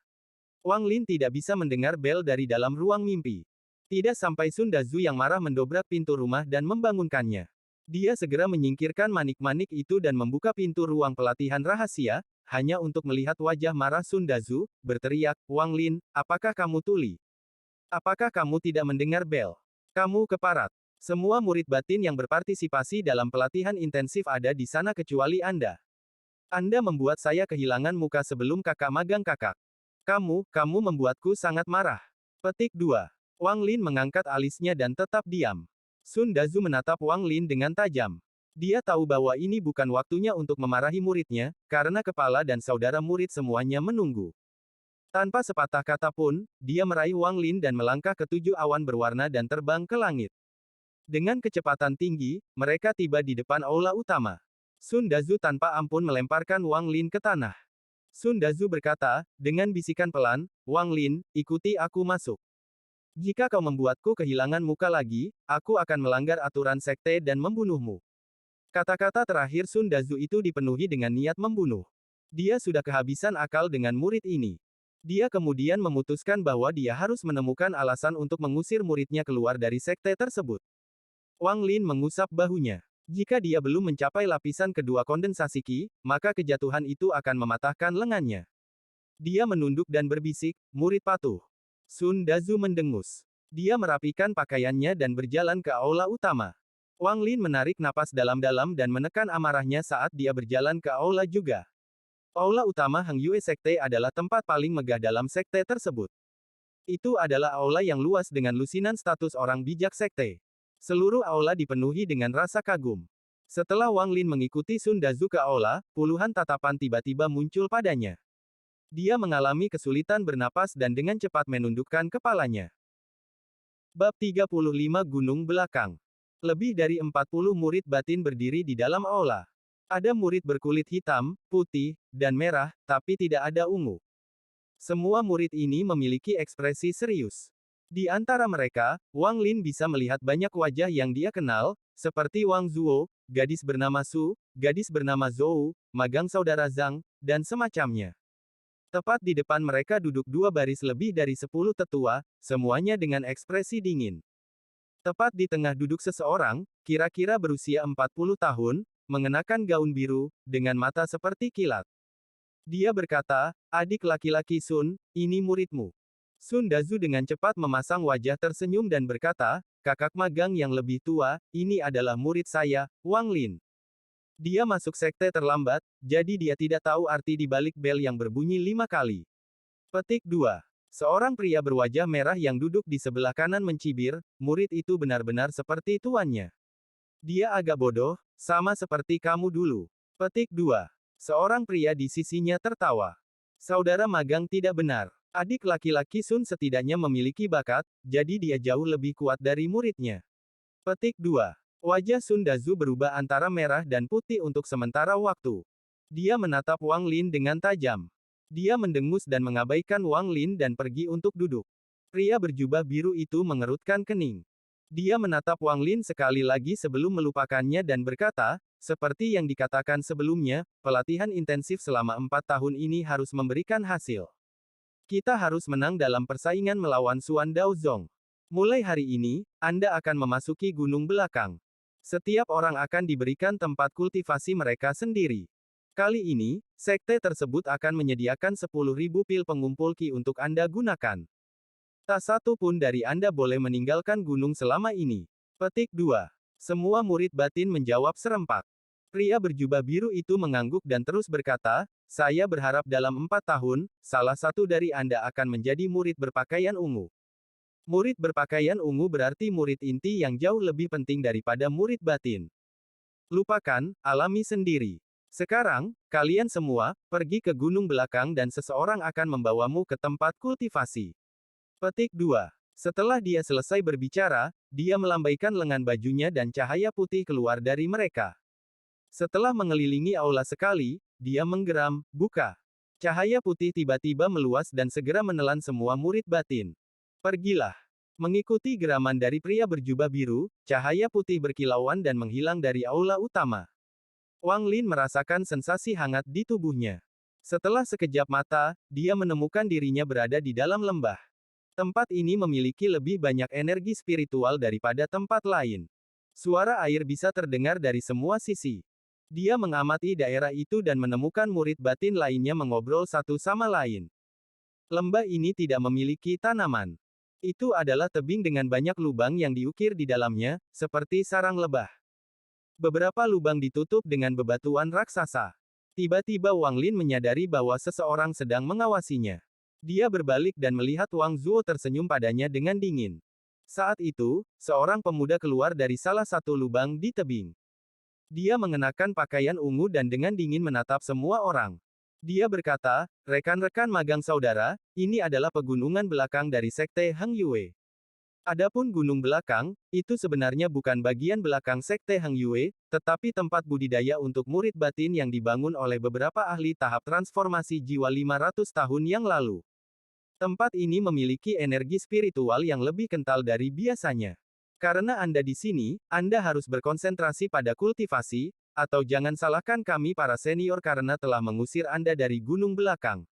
Wang Lin tidak bisa mendengar bel dari dalam ruang mimpi. Tidak sampai Sun Dazu yang marah mendobrak pintu rumah dan membangunkannya. Dia segera menyingkirkan manik-manik itu dan membuka pintu ruang pelatihan rahasia, hanya untuk melihat wajah marah Sun Dazu, berteriak, Wang Lin, apakah kamu tuli? Apakah kamu tidak mendengar bel? Kamu keparat. Semua murid batin yang berpartisipasi dalam pelatihan intensif ada di sana kecuali Anda. Anda membuat saya kehilangan muka sebelum kakak magang kakak. Kamu membuatku sangat marah. Petik 2. Wang Lin mengangkat alisnya dan tetap diam. Sun Dazu menatap Wang Lin dengan tajam. Dia tahu bahwa ini bukan waktunya untuk memarahi muridnya, karena kepala dan saudara murid semuanya menunggu. Tanpa sepatah kata pun, dia meraih Wang Lin dan melangkah ke 7 awan berwarna dan terbang ke langit. Dengan kecepatan tinggi, mereka tiba di depan aula utama. Sun Dazu tanpa ampun melemparkan Wang Lin ke tanah. Sun Dazu berkata, dengan bisikan pelan, Wang Lin, ikuti aku masuk. Jika kau membuatku kehilangan muka lagi, aku akan melanggar aturan sekte dan membunuhmu. Kata-kata terakhir Sun Dazu itu dipenuhi dengan niat membunuh. Dia sudah kehabisan akal dengan murid ini. Dia kemudian memutuskan bahwa dia harus menemukan alasan untuk mengusir muridnya keluar dari sekte tersebut. Wang Lin mengusap bahunya. Jika dia belum mencapai lapisan kedua kondensasi Qi, maka kejatuhan itu akan mematahkan lengannya. Dia menunduk dan berbisik, murid patuh. Sun Dazu mendengus. Dia merapikan pakaiannya dan berjalan ke aula utama. Wang Lin menarik napas dalam-dalam dan menekan amarahnya saat dia berjalan ke aula juga. Aula utama Hang Yue Sekte adalah tempat paling megah dalam sekte tersebut. Itu adalah aula yang luas dengan lusinan status orang bijak sekte. Seluruh aula dipenuhi dengan rasa kagum. Setelah Wang Lin mengikuti Sun Dazu ke aula, puluhan tatapan tiba-tiba muncul padanya. Dia mengalami kesulitan bernapas dan dengan cepat menundukkan kepalanya. Bab 35 Gunung Belakang. Lebih dari 40 murid batin berdiri di dalam aula. Ada murid berkulit hitam, putih, dan merah, tapi tidak ada ungu. Semua murid ini memiliki ekspresi serius. Di antara mereka, Wang Lin bisa melihat banyak wajah yang dia kenal, seperti Wang Zuo, gadis bernama Su, gadis bernama Zhou, magang saudara Zhang, dan semacamnya. Tepat di depan mereka duduk dua baris lebih dari 10 tetua, semuanya dengan ekspresi dingin. Tepat di tengah duduk seseorang, kira-kira berusia 40 tahun, mengenakan gaun biru, dengan mata seperti kilat. Dia berkata, adik laki-laki Sun, ini muridmu. Sun Dazu dengan cepat memasang wajah tersenyum dan berkata, kakak magang yang lebih tua, ini adalah murid saya, Wang Lin. Dia masuk sekte terlambat, jadi dia tidak tahu arti di balik bel yang berbunyi 5 kali. Petik 2. Seorang pria berwajah merah yang duduk di sebelah kanan mencibir, murid itu benar-benar seperti tuannya. Dia agak bodoh, sama seperti kamu dulu. Petik 2. Seorang pria di sisinya tertawa. Saudara magang tidak benar. Adik laki-laki Sun setidaknya memiliki bakat, jadi dia jauh lebih kuat dari muridnya. Petik 2. Wajah Sun Dazu berubah antara merah dan putih untuk sementara waktu. Dia menatap Wang Lin dengan tajam. Dia mendengus dan mengabaikan Wang Lin dan pergi untuk duduk. Pria berjubah biru itu mengerutkan kening. Dia menatap Wang Lin sekali lagi sebelum melupakannya dan berkata, seperti yang dikatakan sebelumnya, pelatihan intensif selama 4 tahun ini harus memberikan hasil. Kita harus menang dalam persaingan melawan Xuan Daozong. Mulai hari ini, Anda akan memasuki Gunung Belakang. Setiap orang akan diberikan tempat kultivasi mereka sendiri. Kali ini, sekte tersebut akan menyediakan 10.000 pil pengumpul Qi untuk Anda gunakan. Tak satu pun dari Anda boleh meninggalkan gunung selama ini. Petik 2. Semua murid batin menjawab serempak. Pria berjubah biru itu mengangguk dan terus berkata, saya berharap dalam 4 tahun, salah satu dari Anda akan menjadi murid berpakaian ungu. Murid berpakaian ungu berarti murid inti yang jauh lebih penting daripada murid batin. Lupakan, alami sendiri. Sekarang, kalian semua, pergi ke gunung belakang dan seseorang akan membawamu ke tempat kultivasi. Petik 2. Setelah dia selesai berbicara, dia melambaikan lengan bajunya dan cahaya putih keluar dari mereka. Setelah mengelilingi aula sekali, dia menggeram, buka. Cahaya putih tiba-tiba meluas dan segera menelan semua murid batin. Pergilah. Mengikuti geraman dari pria berjubah biru, cahaya putih berkilauan dan menghilang dari aula utama. Wang Lin merasakan sensasi hangat di tubuhnya. Setelah sekejap mata, dia menemukan dirinya berada di dalam lembah. Tempat ini memiliki lebih banyak energi spiritual daripada tempat lain. Suara air bisa terdengar dari semua sisi. Dia mengamati daerah itu dan menemukan murid batin lainnya mengobrol satu sama lain. Lembah ini tidak memiliki tanaman. Itu adalah tebing dengan banyak lubang yang diukir di dalamnya, seperti sarang lebah. Beberapa lubang ditutup dengan bebatuan raksasa. Tiba-tiba Wang Lin menyadari bahwa seseorang sedang mengawasinya. Dia berbalik dan melihat Wang Zuo tersenyum padanya dengan dingin. Saat itu, seorang pemuda keluar dari salah satu lubang di tebing. Dia mengenakan pakaian ungu dan dengan dingin menatap semua orang. Dia berkata, rekan-rekan magang saudara, ini adalah pegunungan belakang dari sekte Hang Yue. Adapun gunung belakang, itu sebenarnya bukan bagian belakang sekte Hang Yue, tetapi tempat budidaya untuk murid batin yang dibangun oleh beberapa ahli tahap transformasi jiwa 500 tahun yang lalu. Tempat ini memiliki energi spiritual yang lebih kental dari biasanya. Karena Anda di sini, Anda harus berkonsentrasi pada kultivasi, atau jangan salahkan kami para senior karena telah mengusir Anda dari gunung belakang.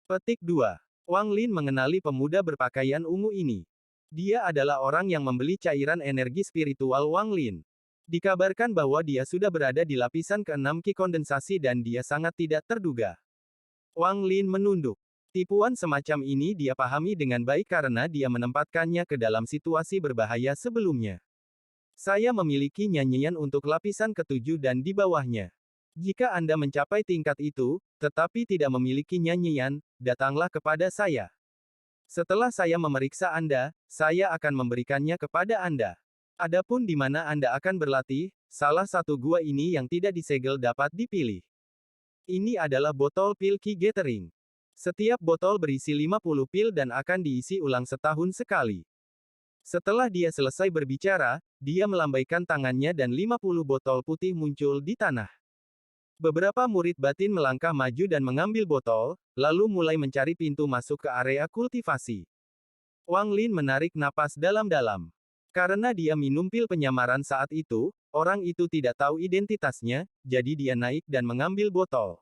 Petik 2. Wang Lin mengenali pemuda berpakaian ungu ini. Dia adalah orang yang membeli cairan energi spiritual Wang Lin. Dikabarkan bahwa dia sudah berada di lapisan ke-6 Ki kondensasi dan dia sangat tidak terduga. Wang Lin menunduk. Tipuan semacam ini dia pahami dengan baik karena dia menempatkannya ke dalam situasi berbahaya sebelumnya. Saya memiliki nyanyian untuk lapisan ke-7 dan di bawahnya. Jika Anda mencapai tingkat itu, tetapi tidak memiliki nyanyian, datanglah kepada saya. Setelah saya memeriksa Anda, saya akan memberikannya kepada Anda. Adapun di mana Anda akan berlatih, salah satu gua ini yang tidak disegel dapat dipilih. Ini adalah botol pil Ki Gathering. Setiap botol berisi 50 pil dan akan diisi ulang setahun sekali. Setelah dia selesai berbicara, dia melambaikan tangannya dan 50 botol putih muncul di tanah. Beberapa murid batin melangkah maju dan mengambil botol, lalu mulai mencari pintu masuk ke area kultivasi. Wang Lin menarik napas dalam-dalam. Karena dia minum pil penyamaran saat itu, orang itu tidak tahu identitasnya, jadi dia naik dan mengambil botol.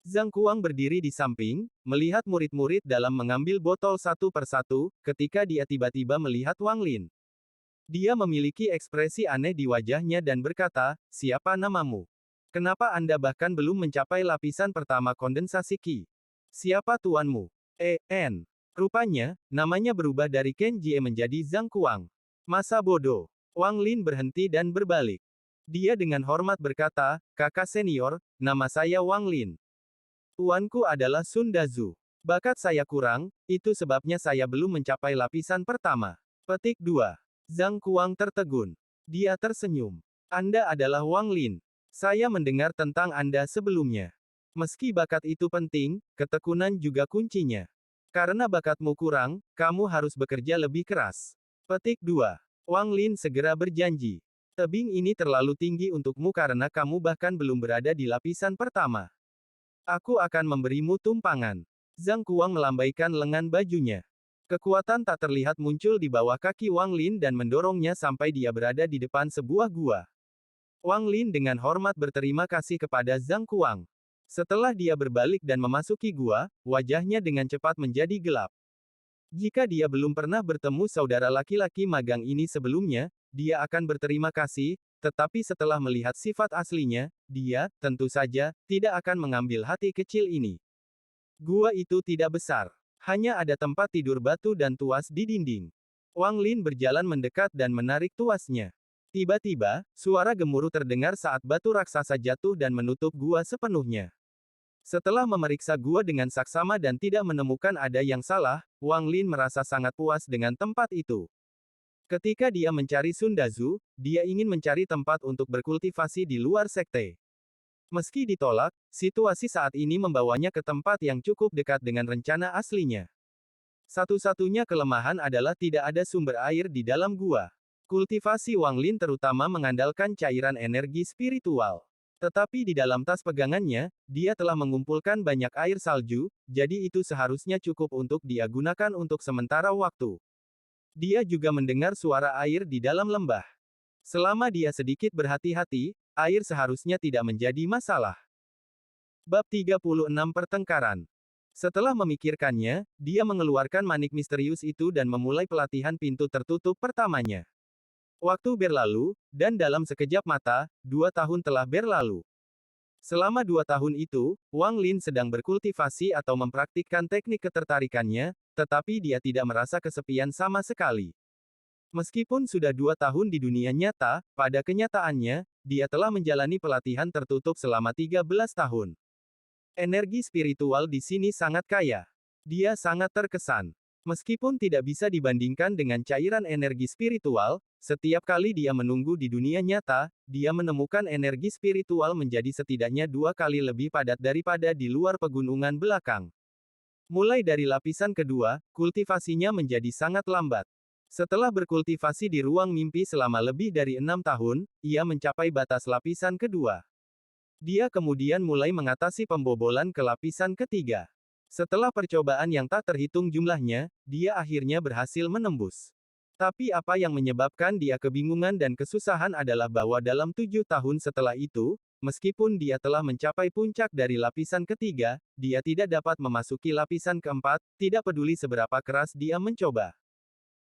Zhang Kuang berdiri di samping, melihat murid-murid dalam mengambil botol satu persatu, ketika dia tiba-tiba melihat Wang Lin. Dia memiliki ekspresi aneh di wajahnya dan berkata, "Siapa namamu? Kenapa Anda bahkan belum mencapai lapisan pertama kondensasi Qi? Siapa tuanmu?" N. Rupanya, namanya berubah dari Ken Jie menjadi Zhang Kuang. Masa bodoh. Wang Lin berhenti dan berbalik. Dia dengan hormat berkata, "Kakak senior, nama saya Wang Lin. Tuanku adalah Sun Dazu. Bakat saya kurang, itu sebabnya saya belum mencapai lapisan pertama." Petik 2. Zhang Kuang tertegun. Dia tersenyum. "Anda adalah Wang Lin. Saya mendengar tentang Anda sebelumnya. Meski bakat itu penting, ketekunan juga kuncinya. Karena bakatmu kurang, kamu harus bekerja lebih keras." Petik 2. Wang Lin segera berjanji. "Tebing ini terlalu tinggi untukmu karena kamu bahkan belum berada di lapisan pertama. Aku akan memberimu tumpangan." Zhang Kuang melambaikan lengan bajunya. Kekuatan tak terlihat muncul di bawah kaki Wang Lin dan mendorongnya sampai dia berada di depan sebuah gua. Wang Lin dengan hormat berterima kasih kepada Zhang Kuang. Setelah dia berbalik dan memasuki gua, wajahnya dengan cepat menjadi gelap. Jika dia belum pernah bertemu saudara laki-laki magang ini sebelumnya, dia akan berterima kasih, tetapi setelah melihat sifat aslinya, dia, tentu saja, tidak akan mengambil hati kecil ini. Gua itu tidak besar. Hanya ada tempat tidur batu dan tuas di dinding. Wang Lin berjalan mendekat dan menarik tuasnya. Tiba-tiba, suara gemuruh terdengar saat batu raksasa jatuh dan menutup gua sepenuhnya. Setelah memeriksa gua dengan saksama dan tidak menemukan ada yang salah, Wang Lin merasa sangat puas dengan tempat itu. Ketika dia mencari Sun Dazu, dia ingin mencari tempat untuk berkultivasi di luar sekte. Meski ditolak, situasi saat ini membawanya ke tempat yang cukup dekat dengan rencana aslinya. Satu-satunya kelemahan adalah tidak ada sumber air di dalam gua. Kultivasi Wang Lin terutama mengandalkan cairan energi spiritual. Tetapi di dalam tas pegangannya, dia telah mengumpulkan banyak air salju, jadi itu seharusnya cukup untuk dia gunakan untuk sementara waktu. Dia juga mendengar suara air di dalam lembah. Selama dia sedikit berhati-hati, air seharusnya tidak menjadi masalah. Bab 36 Pertengkaran. Setelah memikirkannya, dia mengeluarkan manik misterius itu dan memulai pelatihan pintu tertutup pertamanya. Waktu berlalu, dan dalam sekejap mata, 2 tahun telah berlalu. Selama 2 tahun itu, Wang Lin sedang berkultivasi atau mempraktikkan teknik ketertarikannya, tetapi dia tidak merasa kesepian sama sekali. Meskipun sudah 2 tahun di dunia nyata, pada kenyataannya, dia telah menjalani pelatihan tertutup selama 13 tahun. Energi spiritual di sini sangat kaya. Dia sangat terkesan. Meskipun tidak bisa dibandingkan dengan cairan energi spiritual, setiap kali dia menunggu di dunia nyata, dia menemukan energi spiritual menjadi setidaknya 2 kali lebih padat daripada di luar pegunungan belakang. Mulai dari lapisan kedua, kultivasinya menjadi sangat lambat. Setelah berkultivasi di ruang mimpi selama lebih dari 6 tahun, ia mencapai batas lapisan kedua. Dia kemudian mulai mengatasi pembobolan ke lapisan ketiga. Setelah percobaan yang tak terhitung jumlahnya, dia akhirnya berhasil menembus. Tapi apa yang menyebabkan dia kebingungan dan kesusahan adalah bahwa dalam 7 tahun setelah itu, meskipun dia telah mencapai puncak dari lapisan ketiga, dia tidak dapat memasuki lapisan keempat, tidak peduli seberapa keras dia mencoba.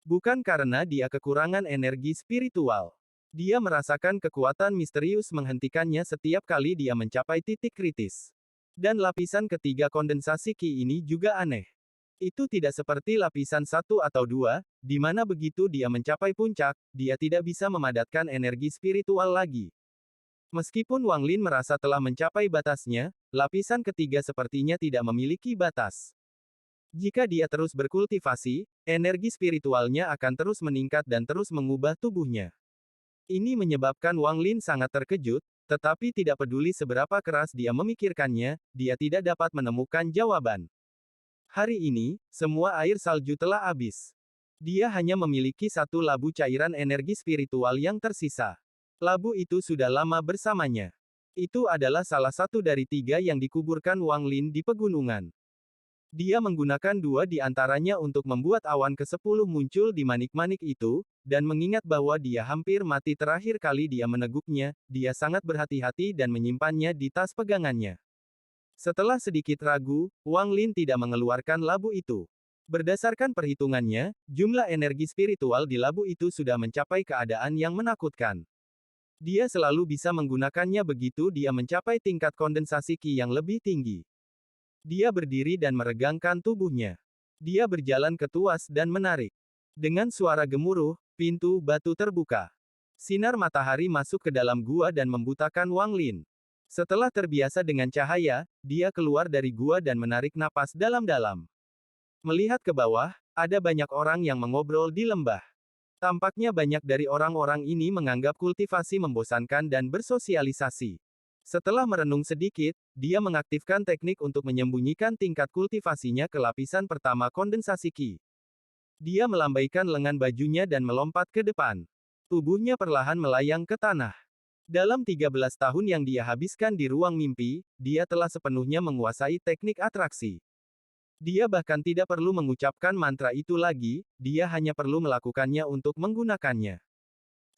Bukan karena dia kekurangan energi spiritual. Dia merasakan kekuatan misterius menghentikannya setiap kali dia mencapai titik kritis. Dan lapisan ketiga kondensasi Qi ini juga aneh. Itu tidak seperti lapisan satu atau dua, di mana begitu dia mencapai puncak, dia tidak bisa memadatkan energi spiritual lagi. Meskipun Wang Lin merasa telah mencapai batasnya, lapisan ketiga sepertinya tidak memiliki batas. Jika dia terus berkultivasi, energi spiritualnya akan terus meningkat dan terus mengubah tubuhnya. Ini menyebabkan Wang Lin sangat terkejut, tetapi tidak peduli seberapa keras dia memikirkannya, dia tidak dapat menemukan jawaban. Hari ini, semua air salju telah habis. Dia hanya memiliki satu labu cairan energi spiritual yang tersisa. Labu itu sudah lama bersamanya. Itu adalah salah satu dari tiga yang dikuburkan Wang Lin di pegunungan. Dia menggunakan dua di antaranya untuk membuat awan ke-10 muncul di manik-manik itu, dan mengingat bahwa dia hampir mati terakhir kali dia meneguknya, dia sangat berhati-hati dan menyimpannya di tas pegangannya. Setelah sedikit ragu, Wang Lin tidak mengeluarkan labu itu. Berdasarkan perhitungannya, jumlah energi spiritual di labu itu sudah mencapai keadaan yang menakutkan. Dia selalu bisa menggunakannya begitu dia mencapai tingkat kondensasi Qi yang lebih tinggi. Dia berdiri dan meregangkan tubuhnya. Dia berjalan ke tuas dan menarik. Dengan suara gemuruh, pintu batu terbuka. Sinar matahari masuk ke dalam gua dan membutakan Wang Lin. Setelah terbiasa dengan cahaya, dia keluar dari gua dan menarik napas dalam-dalam. Melihat ke bawah, ada banyak orang yang mengobrol di lembah. Tampaknya banyak dari orang-orang ini menganggap kultivasi membosankan dan bersosialisasi. Setelah merenung sedikit, dia mengaktifkan teknik untuk menyembunyikan tingkat kultivasinya ke lapisan pertama kondensasi Qi. Dia melambaikan lengan bajunya dan melompat ke depan. Tubuhnya perlahan melayang ke tanah. Dalam 13 tahun yang dia habiskan di ruang mimpi, dia telah sepenuhnya menguasai teknik atraksi. Dia bahkan tidak perlu mengucapkan mantra itu lagi, dia hanya perlu melakukannya untuk menggunakannya.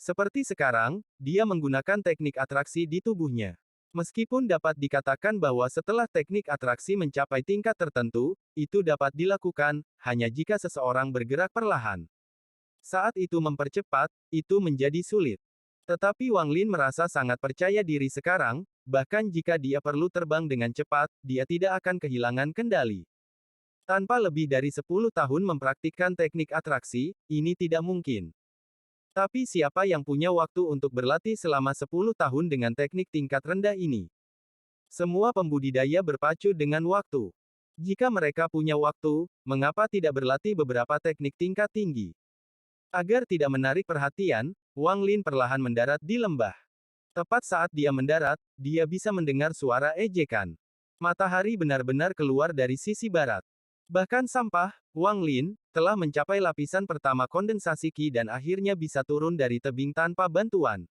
Seperti sekarang, dia menggunakan teknik atraksi di tubuhnya. Meskipun dapat dikatakan bahwa setelah teknik atraksi mencapai tingkat tertentu, itu dapat dilakukan, hanya jika seseorang bergerak perlahan. Saat itu mempercepat, itu menjadi sulit. Tetapi Wang Lin merasa sangat percaya diri sekarang, bahkan jika dia perlu terbang dengan cepat, dia tidak akan kehilangan kendali. Tanpa lebih dari 10 tahun mempraktikkan teknik atraksi, ini tidak mungkin. Tapi siapa yang punya waktu untuk berlatih selama 10 tahun dengan teknik tingkat rendah ini? Semua pembudidaya berpacu dengan waktu. Jika mereka punya waktu, mengapa tidak berlatih beberapa teknik tingkat tinggi? Agar tidak menarik perhatian, Wang Lin perlahan mendarat di lembah. Tepat saat dia mendarat, dia bisa mendengar suara ejekan. Matahari benar-benar keluar dari sisi barat. Bahkan sampah, Wang Lin, telah mencapai lapisan pertama kondensasi Qi dan akhirnya bisa turun dari tebing tanpa bantuan.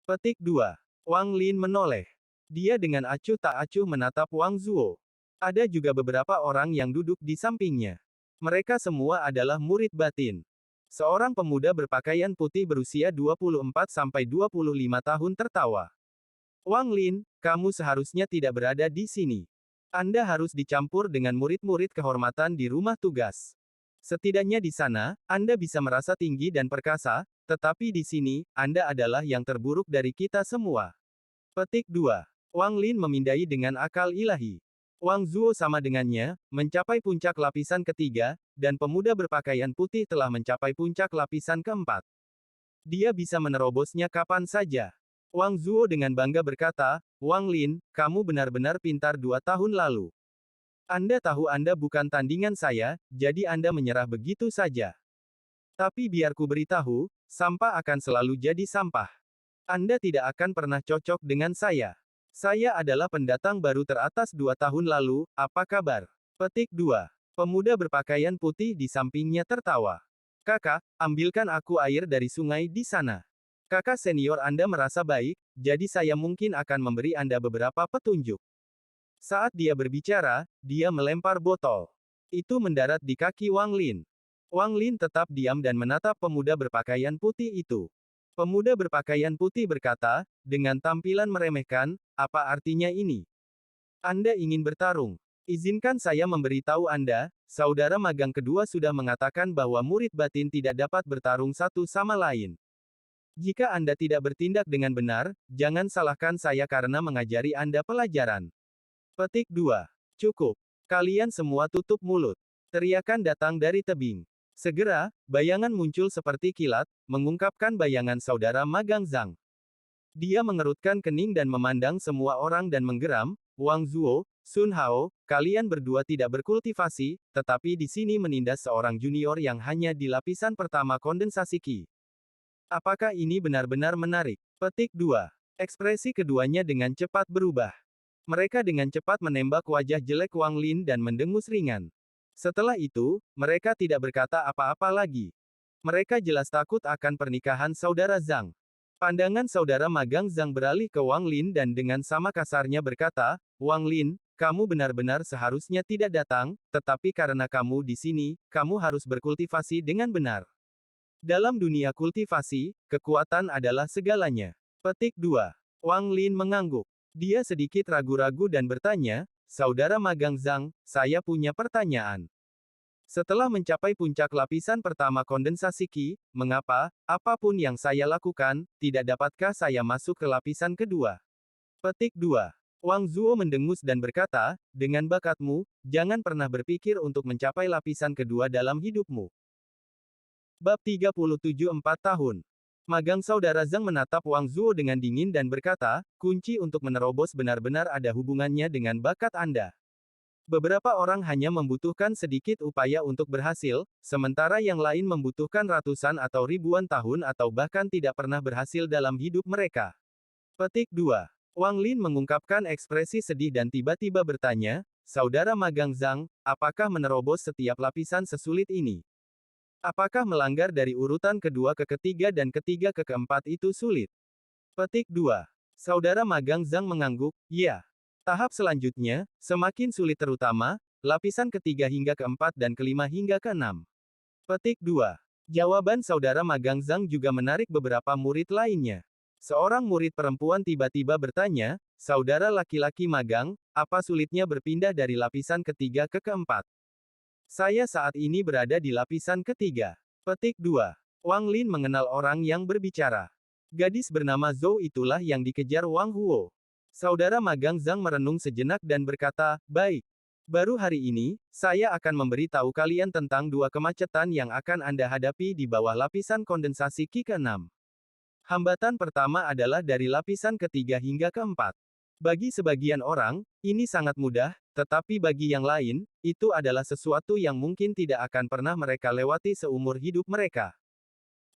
Petik 2. Wang Lin menoleh. Dia dengan acuh tak acuh menatap Wang Zuo. Ada juga beberapa orang yang duduk di sampingnya. Mereka semua adalah murid batin. Seorang pemuda berpakaian putih berusia 24-25 tahun tertawa. Wang Lin, kamu seharusnya tidak berada di sini. Anda harus dicampur dengan murid-murid kehormatan di rumah tugas. Setidaknya di sana, Anda bisa merasa tinggi dan perkasa, tetapi di sini, Anda adalah yang terburuk dari kita semua. Petik 2. Wang Lin memindai dengan akal ilahi. Wang Zuo sama dengannya, mencapai puncak lapisan ketiga, dan pemuda berpakaian putih telah mencapai puncak lapisan keempat. Dia bisa menerobosnya kapan saja. Wang Zuo dengan bangga berkata, Wang Lin, kamu benar-benar pintar 2 tahun lalu. Anda tahu Anda bukan tandingan saya, jadi Anda menyerah begitu saja. Tapi biar ku beritahu, sampah akan selalu jadi sampah. Anda tidak akan pernah cocok dengan saya. Saya adalah pendatang baru teratas 2 tahun lalu, apa kabar? Petik 2. Pemuda berpakaian putih di sampingnya tertawa. Kakak, ambilkan aku air dari sungai di sana. Kakak senior Anda merasa baik, jadi saya mungkin akan memberi Anda beberapa petunjuk. Saat dia berbicara, dia melempar botol. Itu mendarat di kaki Wang Lin. Wang Lin tetap diam dan menatap pemuda berpakaian putih itu. Pemuda berpakaian putih berkata, dengan tampilan meremehkan, apa artinya ini? Anda ingin bertarung? Izinkan saya memberitahu Anda, saudara magang kedua sudah mengatakan bahwa murid batin tidak dapat bertarung satu sama lain. Jika Anda tidak bertindak dengan benar, jangan salahkan saya karena mengajari Anda pelajaran. Petik 2. Cukup. Kalian semua tutup mulut. Teriakan datang dari tebing. Segera, bayangan muncul seperti kilat, mengungkapkan bayangan saudara magang Zhang. Dia mengerutkan kening dan memandang semua orang dan menggeram, Wang Zuo, Sun Hao, kalian berdua tidak berkultivasi, tetapi di sini menindas seorang junior yang hanya di lapisan pertama kondensasi Qi. Apakah ini benar-benar menarik? Petik 2. Ekspresi keduanya dengan cepat berubah. Mereka dengan cepat menembak wajah jelek Wang Lin dan mendengus ringan. Setelah itu, mereka tidak berkata apa-apa lagi. Mereka jelas takut akan pernikahan saudara Zhang. Pandangan saudara magang Zhang beralih ke Wang Lin dan dengan sama kasarnya berkata, Wang Lin, kamu benar-benar seharusnya tidak datang, tetapi karena kamu di sini, kamu harus berkultivasi dengan benar. Dalam dunia kultivasi, kekuatan adalah segalanya. Petik 2. Wang Lin mengangguk. Dia sedikit ragu-ragu dan bertanya, Saudara magang Zhang, saya punya pertanyaan. Setelah mencapai puncak lapisan pertama kondensasi Qi, mengapa, apapun yang saya lakukan, tidak dapatkah saya masuk ke lapisan kedua? Petik 2. Wang Zuo mendengus dan berkata, dengan bakatmu, jangan pernah berpikir untuk mencapai lapisan kedua dalam hidupmu. Bab 37 4 tahun. Magang saudara Zhang menatap Wang Zuo dengan dingin dan berkata, kunci untuk menerobos benar-benar ada hubungannya dengan bakat Anda. Beberapa orang hanya membutuhkan sedikit upaya untuk berhasil, sementara yang lain membutuhkan ratusan atau ribuan tahun atau bahkan tidak pernah berhasil dalam hidup mereka. Petik 2. Wang Lin mengungkapkan ekspresi sedih dan tiba-tiba bertanya, Saudara magang Zhang, apakah menerobos setiap lapisan sesulit ini? Apakah melanggar dari urutan kedua ke ketiga dan ketiga ke keempat itu sulit? Petik 2. Saudara magang Zhang mengangguk, ya. Tahap selanjutnya, semakin sulit terutama, lapisan ketiga hingga keempat dan kelima hingga keenam. Petik 2. Jawaban saudara magang Zhang juga menarik beberapa murid lainnya. Seorang murid perempuan tiba-tiba bertanya, Saudara laki-laki magang, apa sulitnya berpindah dari lapisan ketiga ke keempat? Saya saat ini berada di lapisan ketiga. Petik 2. Wang Lin mengenal orang yang berbicara. Gadis bernama Zhou itulah yang dikejar Wang Huo. Saudara magang Zhang merenung sejenak dan berkata, baik. Baru hari ini, saya akan memberitahu kalian tentang dua kemacetan yang akan Anda hadapi di bawah lapisan kondensasi Qi ke-6. Hambatan pertama adalah dari lapisan ketiga hingga keempat. Bagi sebagian orang, ini sangat mudah, tetapi bagi yang lain, itu adalah sesuatu yang mungkin tidak akan pernah mereka lewati seumur hidup mereka.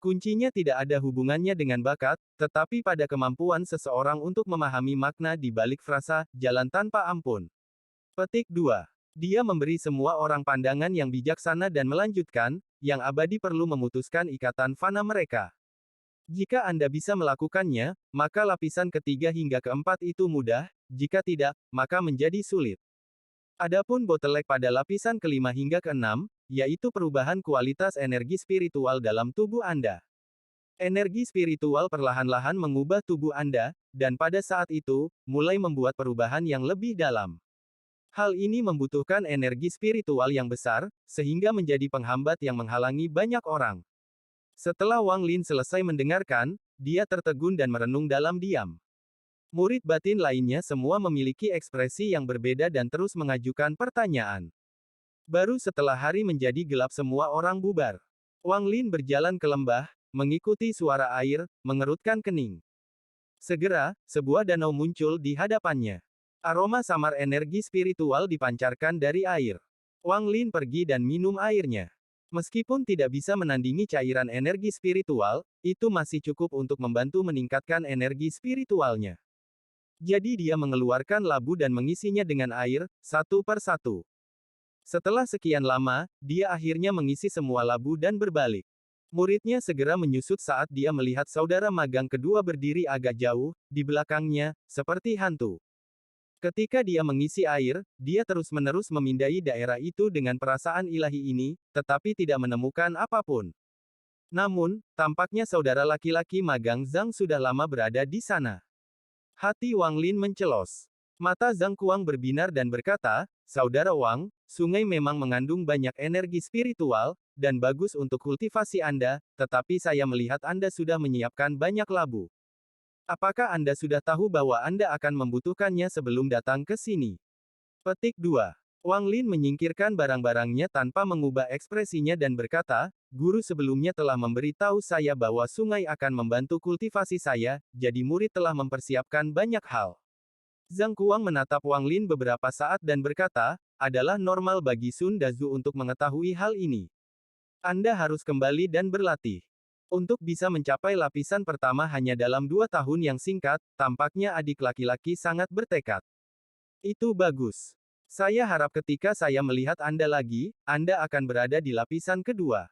Kuncinya tidak ada hubungannya dengan bakat, tetapi pada kemampuan seseorang untuk memahami makna di balik frasa, jalan tanpa ampun. Petik 2. Dia memberi semua orang pandangan yang bijaksana dan melanjutkan, yang abadi perlu memutuskan ikatan fana mereka. Jika Anda bisa melakukannya, maka lapisan ketiga hingga keempat itu mudah, jika tidak, maka menjadi sulit. Adapun bottleneck pada lapisan kelima hingga keenam, yaitu perubahan kualitas energi spiritual dalam tubuh Anda. Energi spiritual perlahan-lahan mengubah tubuh Anda, dan pada saat itu, mulai membuat perubahan yang lebih dalam. Hal ini membutuhkan energi spiritual yang besar, sehingga menjadi penghambat yang menghalangi banyak orang. Setelah Wang Lin selesai mendengarkan, dia tertegun dan merenung dalam diam. Murid batin lainnya semua memiliki ekspresi yang berbeda dan terus mengajukan pertanyaan. Baru setelah hari menjadi gelap semua orang bubar. Wang Lin berjalan ke lembah, mengikuti suara air, mengerutkan kening. Segera, sebuah danau muncul di hadapannya. Aroma samar energi spiritual dipancarkan dari air. Wang Lin pergi dan minum airnya. Meskipun tidak bisa menandingi cairan energi spiritual, itu masih cukup untuk membantu meningkatkan energi spiritualnya. Jadi dia mengeluarkan labu dan mengisinya dengan air, satu per satu. Setelah sekian lama, dia akhirnya mengisi semua labu dan berbalik. Muridnya segera menyusut saat dia melihat saudara magang kedua berdiri agak jauh, di belakangnya, seperti hantu. Ketika dia mengisi air, dia terus-menerus memindai daerah itu dengan perasaan ilahi ini, tetapi tidak menemukan apapun. Namun, tampaknya saudara laki-laki magang Zhang sudah lama berada di sana. Hati Wang Lin mencelos. Mata Zhang Kuang berbinar dan berkata, Saudara Wang, sungai memang mengandung banyak energi spiritual, dan bagus untuk kultivasi Anda, tetapi saya melihat Anda sudah menyiapkan banyak labu. Apakah Anda sudah tahu bahwa Anda akan membutuhkannya sebelum datang ke sini? Petik 2. Wang Lin menyingkirkan barang-barangnya tanpa mengubah ekspresinya dan berkata, guru sebelumnya telah memberitahu saya bahwa sungai akan membantu kultivasi saya, jadi murid telah mempersiapkan banyak hal. Zhang Kuang menatap Wang Lin beberapa saat dan berkata, adalah normal bagi Sun Dazu untuk mengetahui hal ini. Anda harus kembali dan berlatih. Untuk bisa mencapai lapisan pertama hanya dalam 2 tahun yang singkat, tampaknya adik laki-laki sangat bertekad. Itu bagus. Saya harap ketika saya melihat Anda lagi, Anda akan berada di lapisan kedua.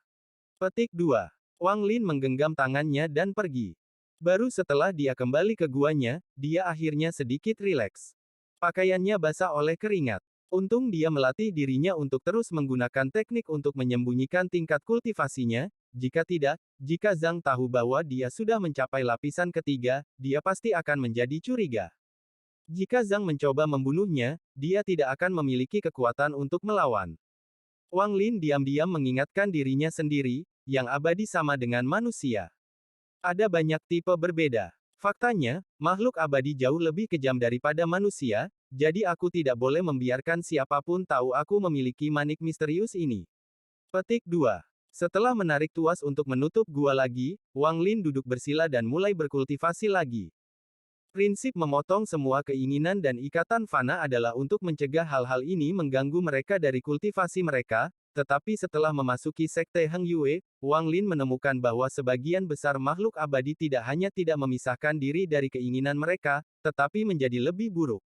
Petik 2. Wang Lin menggenggam tangannya dan pergi. Baru setelah dia kembali ke guanya, dia akhirnya sedikit rileks. Pakaiannya basah oleh keringat. Untung dia melatih dirinya untuk terus menggunakan teknik untuk menyembunyikan tingkat kultivasinya, jika tidak, jika Zhang tahu bahwa dia sudah mencapai lapisan ketiga, dia pasti akan menjadi curiga. Jika Zhang mencoba membunuhnya, dia tidak akan memiliki kekuatan untuk melawan. Wang Lin diam-diam mengingatkan dirinya sendiri, yang abadi sama dengan manusia. Ada banyak tipe berbeda. Faktanya, makhluk abadi jauh lebih kejam daripada manusia, jadi aku tidak boleh membiarkan siapapun tahu aku memiliki manik misterius ini. Petik 2. Setelah menarik tuas untuk menutup gua lagi, Wang Lin duduk bersila dan mulai berkultivasi lagi. Prinsip memotong semua keinginan dan ikatan fana adalah untuk mencegah hal-hal ini mengganggu mereka dari kultivasi mereka, tetapi setelah memasuki sekte Heng Yue, Wang Lin menemukan bahwa sebagian besar makhluk abadi tidak hanya tidak memisahkan diri dari keinginan mereka, tetapi menjadi lebih buruk.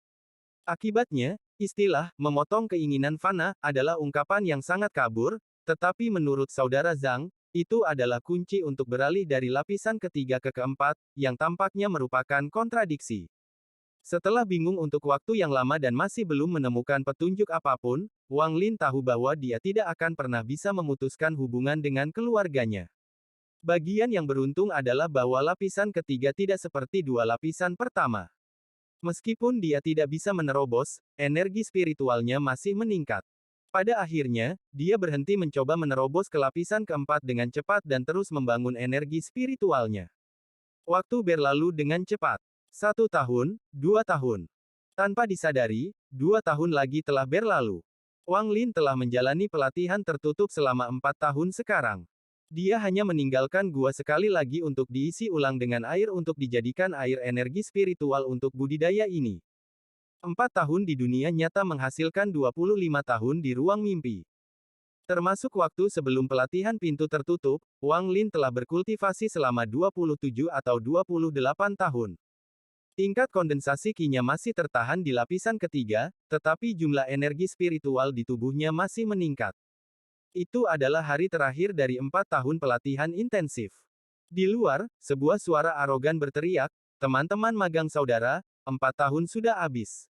Akibatnya, istilah memotong keinginan fana adalah ungkapan yang sangat kabur, tetapi menurut saudara Zhang, itu adalah kunci untuk beralih dari lapisan ketiga ke keempat, yang tampaknya merupakan kontradiksi. Setelah bingung untuk waktu yang lama dan masih belum menemukan petunjuk apapun, Wang Lin tahu bahwa dia tidak akan pernah bisa memutuskan hubungan dengan keluarganya. Bagian yang beruntung adalah bahwa lapisan ketiga tidak seperti dua lapisan pertama. Meskipun dia tidak bisa menerobos, energi spiritualnya masih meningkat. Pada akhirnya, dia berhenti mencoba menerobos ke lapisan keempat dengan cepat dan terus membangun energi spiritualnya. Waktu berlalu dengan cepat. 1 tahun, 2 tahun. Tanpa disadari, 2 tahun lagi telah berlalu. Wang Lin telah menjalani pelatihan tertutup selama 4 tahun sekarang. Dia hanya meninggalkan gua sekali lagi untuk diisi ulang dengan air untuk dijadikan air energi spiritual untuk budidaya ini. 4 tahun di dunia nyata menghasilkan 25 tahun di ruang mimpi. Termasuk waktu sebelum pelatihan pintu tertutup, Wang Lin telah berkultivasi selama 27 atau 28 tahun. Tingkat kondensasi Qi-nya masih tertahan di lapisan ketiga, tetapi jumlah energi spiritual di tubuhnya masih meningkat. Itu adalah hari terakhir dari 4 tahun pelatihan intensif. Di luar, sebuah suara arogan berteriak, teman-teman magang saudara, 4 tahun sudah habis.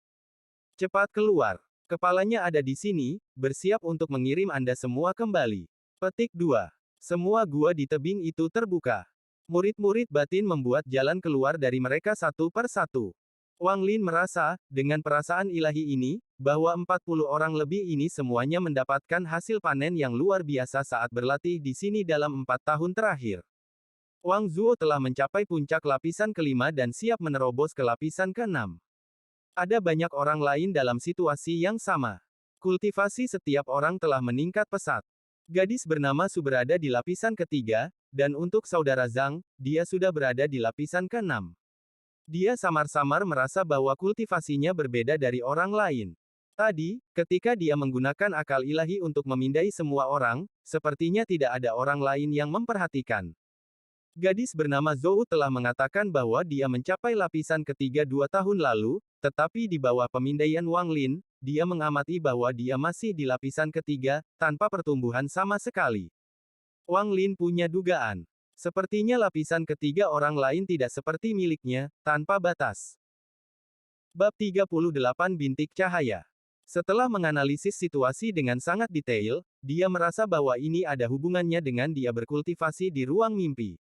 Cepat keluar. Kepalanya ada di sini, bersiap untuk mengirim Anda semua kembali. Petik 2. Semua gua di tebing itu terbuka. Murid-murid batin membuat jalan keluar dari mereka satu per satu. Wang Lin merasa, dengan perasaan ilahi ini, bahwa 40 orang lebih ini semuanya mendapatkan hasil panen yang luar biasa saat berlatih di sini dalam 4 tahun terakhir. Wang Zuo telah mencapai puncak lapisan kelima dan siap menerobos ke lapisan keenam. Ada banyak orang lain dalam situasi yang sama. Kultivasi setiap orang telah meningkat pesat. Gadis bernama Su berada di lapisan ketiga, dan untuk saudara Zhang, dia sudah berada di lapisan keenam. Dia samar-samar merasa bahwa kultivasinya berbeda dari orang lain. Tadi, ketika dia menggunakan akal ilahi untuk memindai semua orang, sepertinya tidak ada orang lain yang memperhatikan. Gadis bernama Zhou telah mengatakan bahwa dia mencapai lapisan ketiga 2 tahun lalu, tetapi di bawah pemindaian Wang Lin, dia mengamati bahwa dia masih di lapisan ketiga, tanpa pertumbuhan sama sekali. Wang Lin punya dugaan. Sepertinya lapisan ketiga orang lain tidak seperti miliknya, tanpa batas. Bab 38 Bintik Cahaya. Setelah menganalisis situasi dengan sangat detail, dia merasa bahwa ini ada hubungannya dengan dia berkultivasi di ruang mimpi.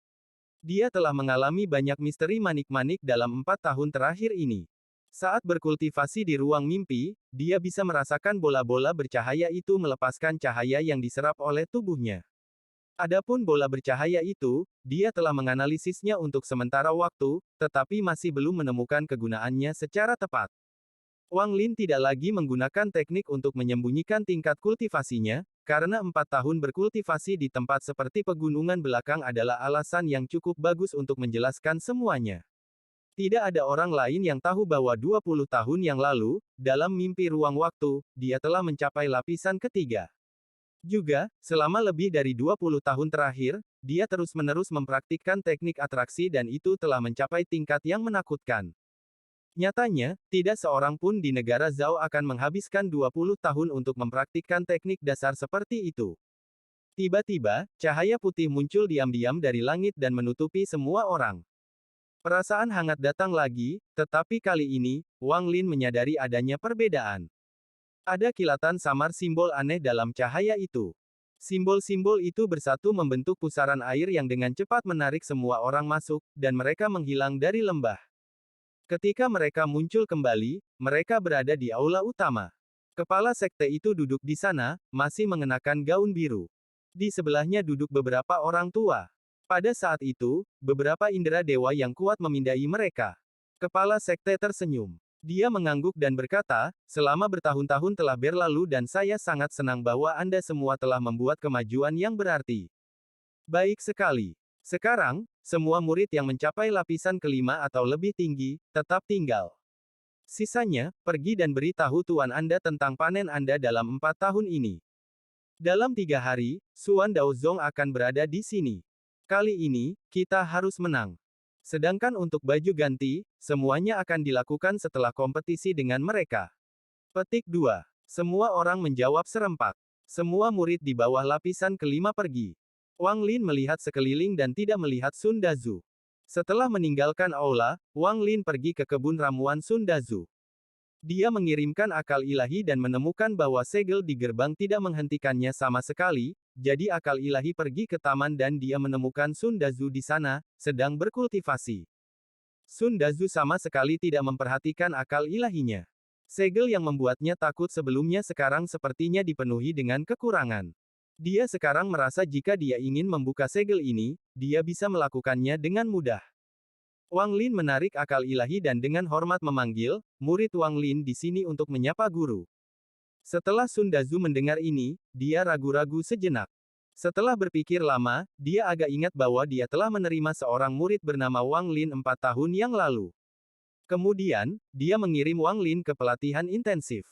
Dia telah mengalami banyak misteri manik-manik dalam 4 tahun terakhir ini. Saat berkultivasi di ruang mimpi, dia bisa merasakan bola-bola bercahaya itu melepaskan cahaya yang diserap oleh tubuhnya. Adapun bola bercahaya itu, dia telah menganalisisnya untuk sementara waktu, tetapi masih belum menemukan kegunaannya secara tepat. Wang Lin tidak lagi menggunakan teknik untuk menyembunyikan tingkat kultivasinya, karena 4 tahun berkultivasi di tempat seperti pegunungan belakang adalah alasan yang cukup bagus untuk menjelaskan semuanya. Tidak ada orang lain yang tahu bahwa 20 tahun yang lalu, dalam mimpi ruang waktu, dia telah mencapai lapisan ketiga. Juga, selama lebih dari 20 tahun terakhir, dia terus-menerus mempraktikkan teknik atraksi dan itu telah mencapai tingkat yang menakutkan. Nyatanya, tidak seorang pun di negara Zhao akan menghabiskan 20 tahun untuk mempraktikkan teknik dasar seperti itu. Tiba-tiba, cahaya putih muncul diam-diam dari langit dan menutupi semua orang. Perasaan hangat datang lagi, tetapi kali ini, Wang Lin menyadari adanya perbedaan. Ada kilatan samar simbol aneh dalam cahaya itu. Simbol-simbol itu bersatu membentuk pusaran air yang dengan cepat menarik semua orang masuk, dan mereka menghilang dari lembah. Ketika mereka muncul kembali, mereka berada di aula utama. Kepala sekte itu duduk di sana, masih mengenakan gaun biru. Di sebelahnya duduk beberapa orang tua. Pada saat itu, beberapa indera dewa yang kuat memindai mereka. Kepala sekte tersenyum. Dia mengangguk dan berkata, selama bertahun-tahun telah berlalu dan saya sangat senang bahwa Anda semua telah membuat kemajuan yang berarti. Baik sekali. Sekarang, semua murid yang mencapai lapisan kelima atau lebih tinggi, tetap tinggal. Sisanya, pergi dan beritahu tuan Anda tentang panen Anda dalam 4 tahun ini. Dalam 3 hari, Suan Daozong akan berada di sini. Kali ini, kita harus menang. Sedangkan untuk baju ganti, semuanya akan dilakukan setelah kompetisi dengan mereka. Petik 2. Semua orang menjawab serempak. Semua murid di bawah lapisan kelima pergi. Wang Lin melihat sekeliling dan tidak melihat Sun Dazu. Setelah meninggalkan aula, Wang Lin pergi ke kebun ramuan Sun Dazu. Dia mengirimkan akal ilahi dan menemukan bahwa segel di gerbang tidak menghentikannya sama sekali, jadi akal ilahi pergi ke taman dan dia menemukan Sun Dazu di sana, sedang berkultivasi. Sun Dazu sama sekali tidak memperhatikan akal ilahinya. Segel yang membuatnya takut sebelumnya sekarang sepertinya dipenuhi dengan kekurangan. Dia sekarang merasa jika dia ingin membuka segel ini, dia bisa melakukannya dengan mudah. Wang Lin menarik akal ilahi dan dengan hormat memanggil, murid Wang Lin di sini untuk menyapa guru. Setelah Sun Dazu mendengar ini, dia ragu-ragu sejenak. Setelah berpikir lama, dia agak ingat bahwa dia telah menerima seorang murid bernama Wang Lin 4 tahun yang lalu. Kemudian, dia mengirim Wang Lin ke pelatihan intensif.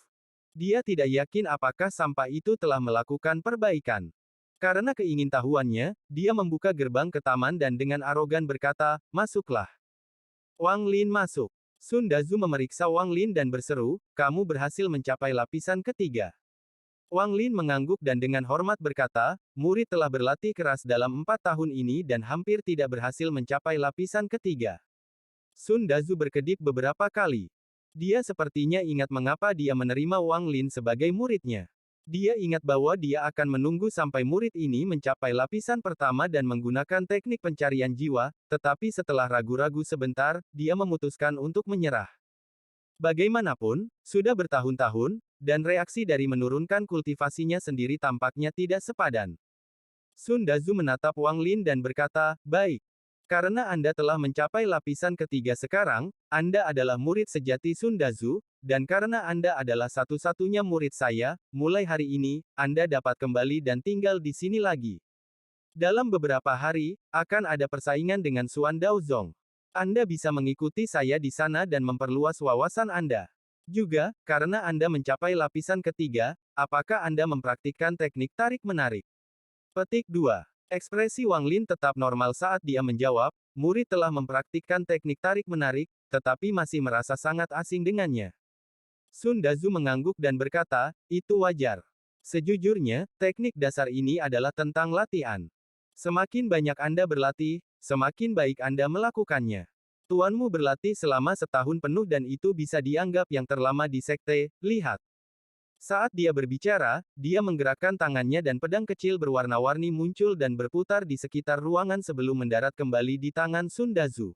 Dia tidak yakin apakah sampah itu telah melakukan perbaikan. Karena keingintahuannya, dia membuka gerbang ke taman dan dengan arogan berkata, masuklah. Wang Lin masuk. Sun Dazu memeriksa Wang Lin dan berseru, kamu berhasil mencapai lapisan ketiga. Wang Lin mengangguk dan dengan hormat berkata, murid telah berlatih keras dalam 4 tahun ini dan hampir tidak berhasil mencapai lapisan ketiga. Sun Dazu berkedip beberapa kali. Dia sepertinya ingat mengapa dia menerima Wang Lin sebagai muridnya. Dia ingat bahwa dia akan menunggu sampai murid ini mencapai lapisan pertama dan menggunakan teknik pencarian jiwa, tetapi setelah ragu-ragu sebentar, dia memutuskan untuk menyerah. Bagaimanapun, sudah bertahun-tahun, dan reaksi dari menurunkan kultivasinya sendiri tampaknya tidak sepadan. Sun Dazu menatap Wang Lin dan berkata, baik. Karena Anda telah mencapai lapisan ketiga sekarang, Anda adalah murid sejati Sun Dazu, dan karena Anda adalah satu-satunya murid saya, mulai hari ini, Anda dapat kembali dan tinggal di sini lagi. Dalam beberapa hari, akan ada persaingan dengan Suan Daozong. Anda bisa mengikuti saya di sana dan memperluas wawasan Anda. Juga, karena Anda mencapai lapisan ketiga, apakah Anda mempraktikkan teknik tarik-menarik? Petik 2. Ekspresi Wang Lin tetap normal saat dia menjawab, murid telah mempraktikkan teknik tarik-menarik, tetapi masih merasa sangat asing dengannya. Sun Dazu mengangguk dan berkata, itu wajar. Sejujurnya, teknik dasar ini adalah tentang latihan. Semakin banyak Anda berlatih, semakin baik Anda melakukannya. Tuanmu berlatih selama setahun penuh dan itu bisa dianggap yang terlama di sekte, lihat. Saat dia berbicara, dia menggerakkan tangannya dan pedang kecil berwarna-warni muncul dan berputar di sekitar ruangan sebelum mendarat kembali di tangan Sun Dazu.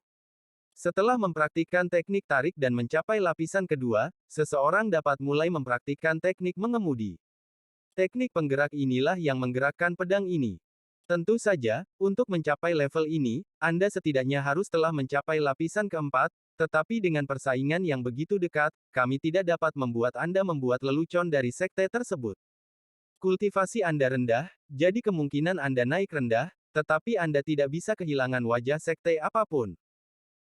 Setelah mempraktikkan teknik tarik dan mencapai lapisan kedua, seseorang dapat mulai mempraktikkan teknik mengemudi. Teknik penggerak inilah yang menggerakkan pedang ini. Tentu saja, untuk mencapai level ini, Anda setidaknya harus telah mencapai lapisan keempat, tetapi dengan persaingan yang begitu dekat, kami tidak dapat membuat Anda membuat lelucon dari sekte tersebut. Kultivasi Anda rendah, jadi kemungkinan Anda naik rendah, tetapi Anda tidak bisa kehilangan wajah sekte apapun.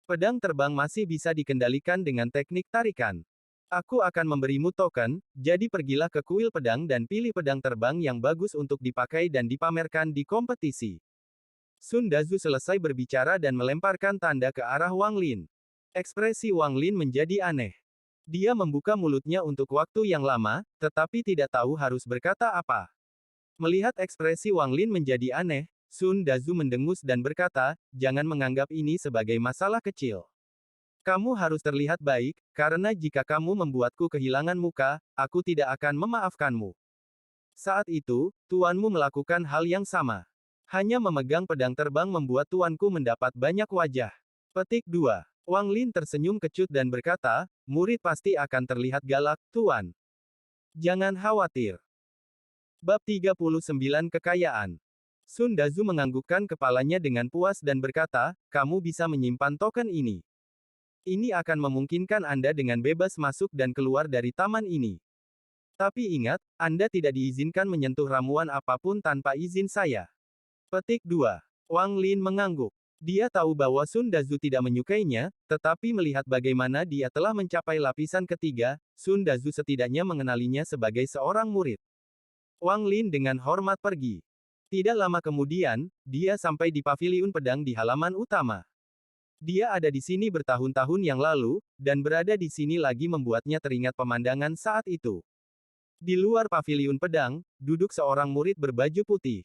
Pedang terbang masih bisa dikendalikan dengan teknik tarikan. Aku akan memberimu token, jadi pergilah ke kuil pedang dan pilih pedang terbang yang bagus untuk dipakai dan dipamerkan di kompetisi. Sun Dazu selesai berbicara dan melemparkan tanda ke arah Wang Lin. Ekspresi Wang Lin menjadi aneh. Dia membuka mulutnya untuk waktu yang lama, tetapi tidak tahu harus berkata apa. Melihat ekspresi Wang Lin menjadi aneh, Sun Dazu mendengus dan berkata, "Jangan menganggap ini sebagai masalah kecil. Kamu harus terlihat baik, karena jika kamu membuatku kehilangan muka, aku tidak akan memaafkanmu." Saat itu, tuanmu melakukan hal yang sama. Hanya memegang pedang terbang membuat tuanku mendapat banyak wajah. Petik 2. Wang Lin tersenyum kecut dan berkata, "Murid pasti akan terlihat galak, tuan. Jangan khawatir." Bab 39 Kekayaan. Sun Dazu menganggukkan kepalanya dengan puas dan berkata, "Kamu bisa menyimpan token ini. Ini akan memungkinkan Anda dengan bebas masuk dan keluar dari taman ini. Tapi ingat, Anda tidak diizinkan menyentuh ramuan apapun tanpa izin saya." Petik 2. Wang Lin mengangguk. Dia tahu bahwa Sun Dazu tidak menyukainya, tetapi melihat bagaimana dia telah mencapai lapisan ketiga, Sun Dazu setidaknya mengenalinya sebagai seorang murid. Wang Lin dengan hormat pergi. Tidak lama kemudian, dia sampai di paviliun pedang di halaman utama. Dia ada di sini bertahun-tahun yang lalu, dan berada di sini lagi membuatnya teringat pemandangan saat itu. Di luar paviliun pedang, duduk seorang murid berbaju putih.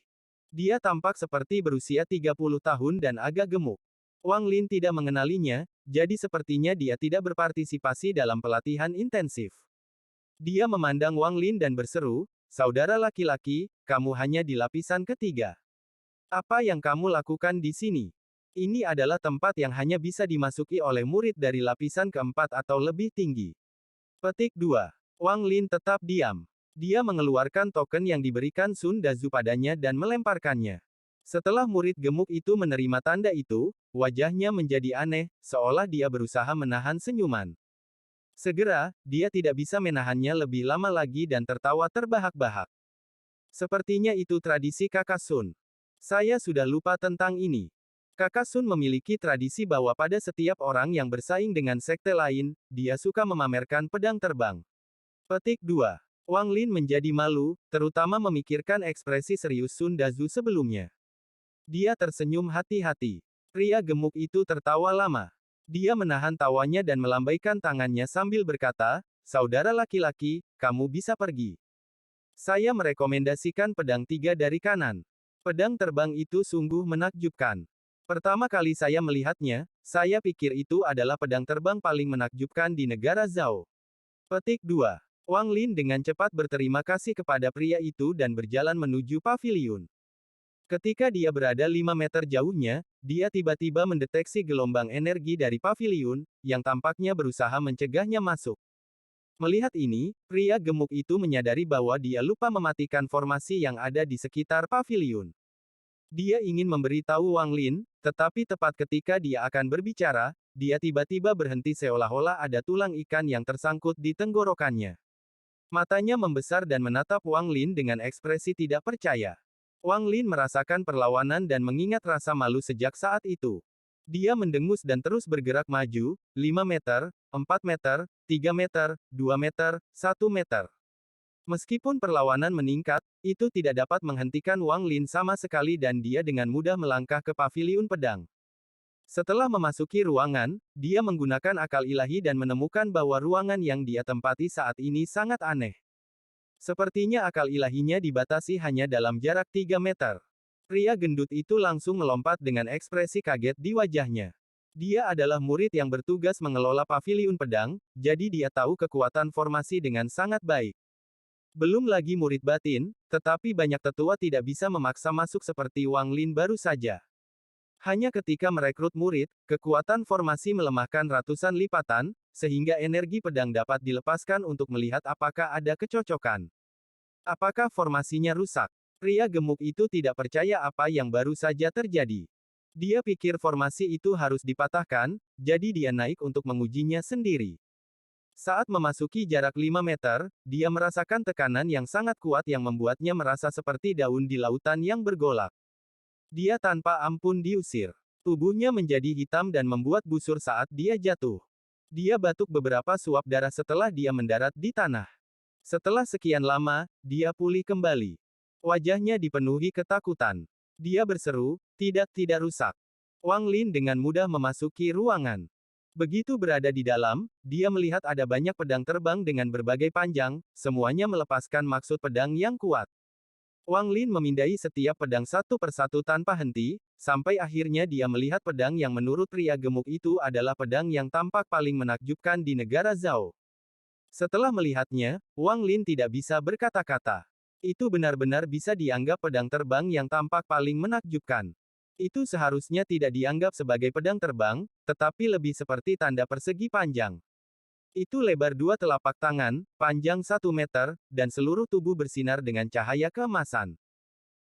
Dia tampak seperti berusia 30 tahun dan agak gemuk. Wang Lin tidak mengenalinya, jadi sepertinya dia tidak berpartisipasi dalam pelatihan intensif. Dia memandang Wang Lin dan berseru, "Saudara laki-laki, kamu hanya di lapisan ketiga. Apa yang kamu lakukan di sini? Ini adalah tempat yang hanya bisa dimasuki oleh murid dari lapisan keempat atau lebih tinggi." Petik 2. Wang Lin tetap diam. Dia mengeluarkan token yang diberikan Sun Dazu padanya dan melemparkannya. Setelah murid gemuk itu menerima tanda itu, wajahnya menjadi aneh, seolah dia berusaha menahan senyuman. Segera, dia tidak bisa menahannya lebih lama lagi dan tertawa terbahak-bahak. "Sepertinya itu tradisi Kakak Sun. Saya sudah lupa tentang ini. Kakak Sun memiliki tradisi bahwa pada setiap orang yang bersaing dengan sekte lain, dia suka memamerkan pedang terbang." Petik 2. Wang Lin menjadi malu, terutama memikirkan ekspresi serius Sun Dazu sebelumnya. Dia tersenyum hati-hati. Pria gemuk itu tertawa lama. Dia menahan tawanya dan melambaikan tangannya sambil berkata, "Saudara laki-laki, kamu bisa pergi. Saya merekomendasikan pedang tiga dari kanan." Pedang terbang itu sungguh menakjubkan. Pertama kali saya melihatnya, saya pikir itu adalah pedang terbang paling menakjubkan di negara Zhao. Petik 2. Wang Lin dengan cepat berterima kasih kepada pria itu dan berjalan menuju paviliun. Ketika dia berada 5 meter jauhnya, dia tiba-tiba mendeteksi gelombang energi dari paviliun, yang tampaknya berusaha mencegahnya masuk. Melihat ini, pria gemuk itu menyadari bahwa dia lupa mematikan formasi yang ada di sekitar paviliun. Dia ingin memberitahu Wang Lin, tetapi tepat ketika dia akan berbicara, dia tiba-tiba berhenti seolah-olah ada tulang ikan yang tersangkut di tenggorokannya. Matanya membesar dan menatap Wang Lin dengan ekspresi tidak percaya. Wang Lin merasakan perlawanan dan mengingat rasa malu sejak saat itu. Dia mendengus dan terus bergerak maju, 5 meter, 4 meter, 3 meter, 2 meter, 1 meter. Meskipun perlawanan meningkat, itu tidak dapat menghentikan Wang Lin sama sekali dan dia dengan mudah melangkah ke paviliun pedang. Setelah memasuki ruangan, dia menggunakan akal ilahi dan menemukan bahwa ruangan yang dia tempati saat ini sangat aneh. Sepertinya akal ilahinya dibatasi hanya dalam jarak 3 meter. Pria gendut itu langsung melompat dengan ekspresi kaget di wajahnya. Dia adalah murid yang bertugas mengelola paviliun pedang, jadi dia tahu kekuatan formasi dengan sangat baik. Belum lagi murid batin, tetapi banyak tetua tidak bisa memaksa masuk seperti Wang Lin baru saja. Hanya ketika merekrut murid, kekuatan formasi melemahkan ratusan lipatan, sehingga energi pedang dapat dilepaskan untuk melihat apakah ada kecocokan. Apakah formasinya rusak? Pria gemuk itu tidak percaya apa yang baru saja terjadi. Dia pikir formasi itu harus dipatahkan, jadi dia naik untuk mengujinya sendiri. Saat memasuki jarak 5 meter, dia merasakan tekanan yang sangat kuat yang membuatnya merasa seperti daun di lautan yang bergolak. Dia tanpa ampun diusir. Tubuhnya menjadi hitam dan membuat busur saat dia jatuh. Dia batuk beberapa suap darah setelah dia mendarat di tanah. Setelah sekian lama, dia pulih kembali. Wajahnya dipenuhi ketakutan. Dia berseru, tidak rusak. Wang Lin dengan mudah memasuki ruangan. Begitu berada di dalam, dia melihat ada banyak pedang terbang dengan berbagai panjang, semuanya melepaskan maksud pedang yang kuat. Wang Lin memindai setiap pedang satu persatu tanpa henti, sampai akhirnya dia melihat pedang yang menurut pria gemuk itu adalah pedang yang tampak paling menakjubkan di negara Zhao. Setelah melihatnya, Wang Lin tidak bisa berkata-kata. Itu benar-benar bisa dianggap pedang terbang yang tampak paling menakjubkan. Itu seharusnya tidak dianggap sebagai pedang terbang, tetapi lebih seperti tanda persegi panjang. Itu lebar 2 telapak tangan, panjang 1 meter, dan seluruh tubuh bersinar dengan cahaya keemasan.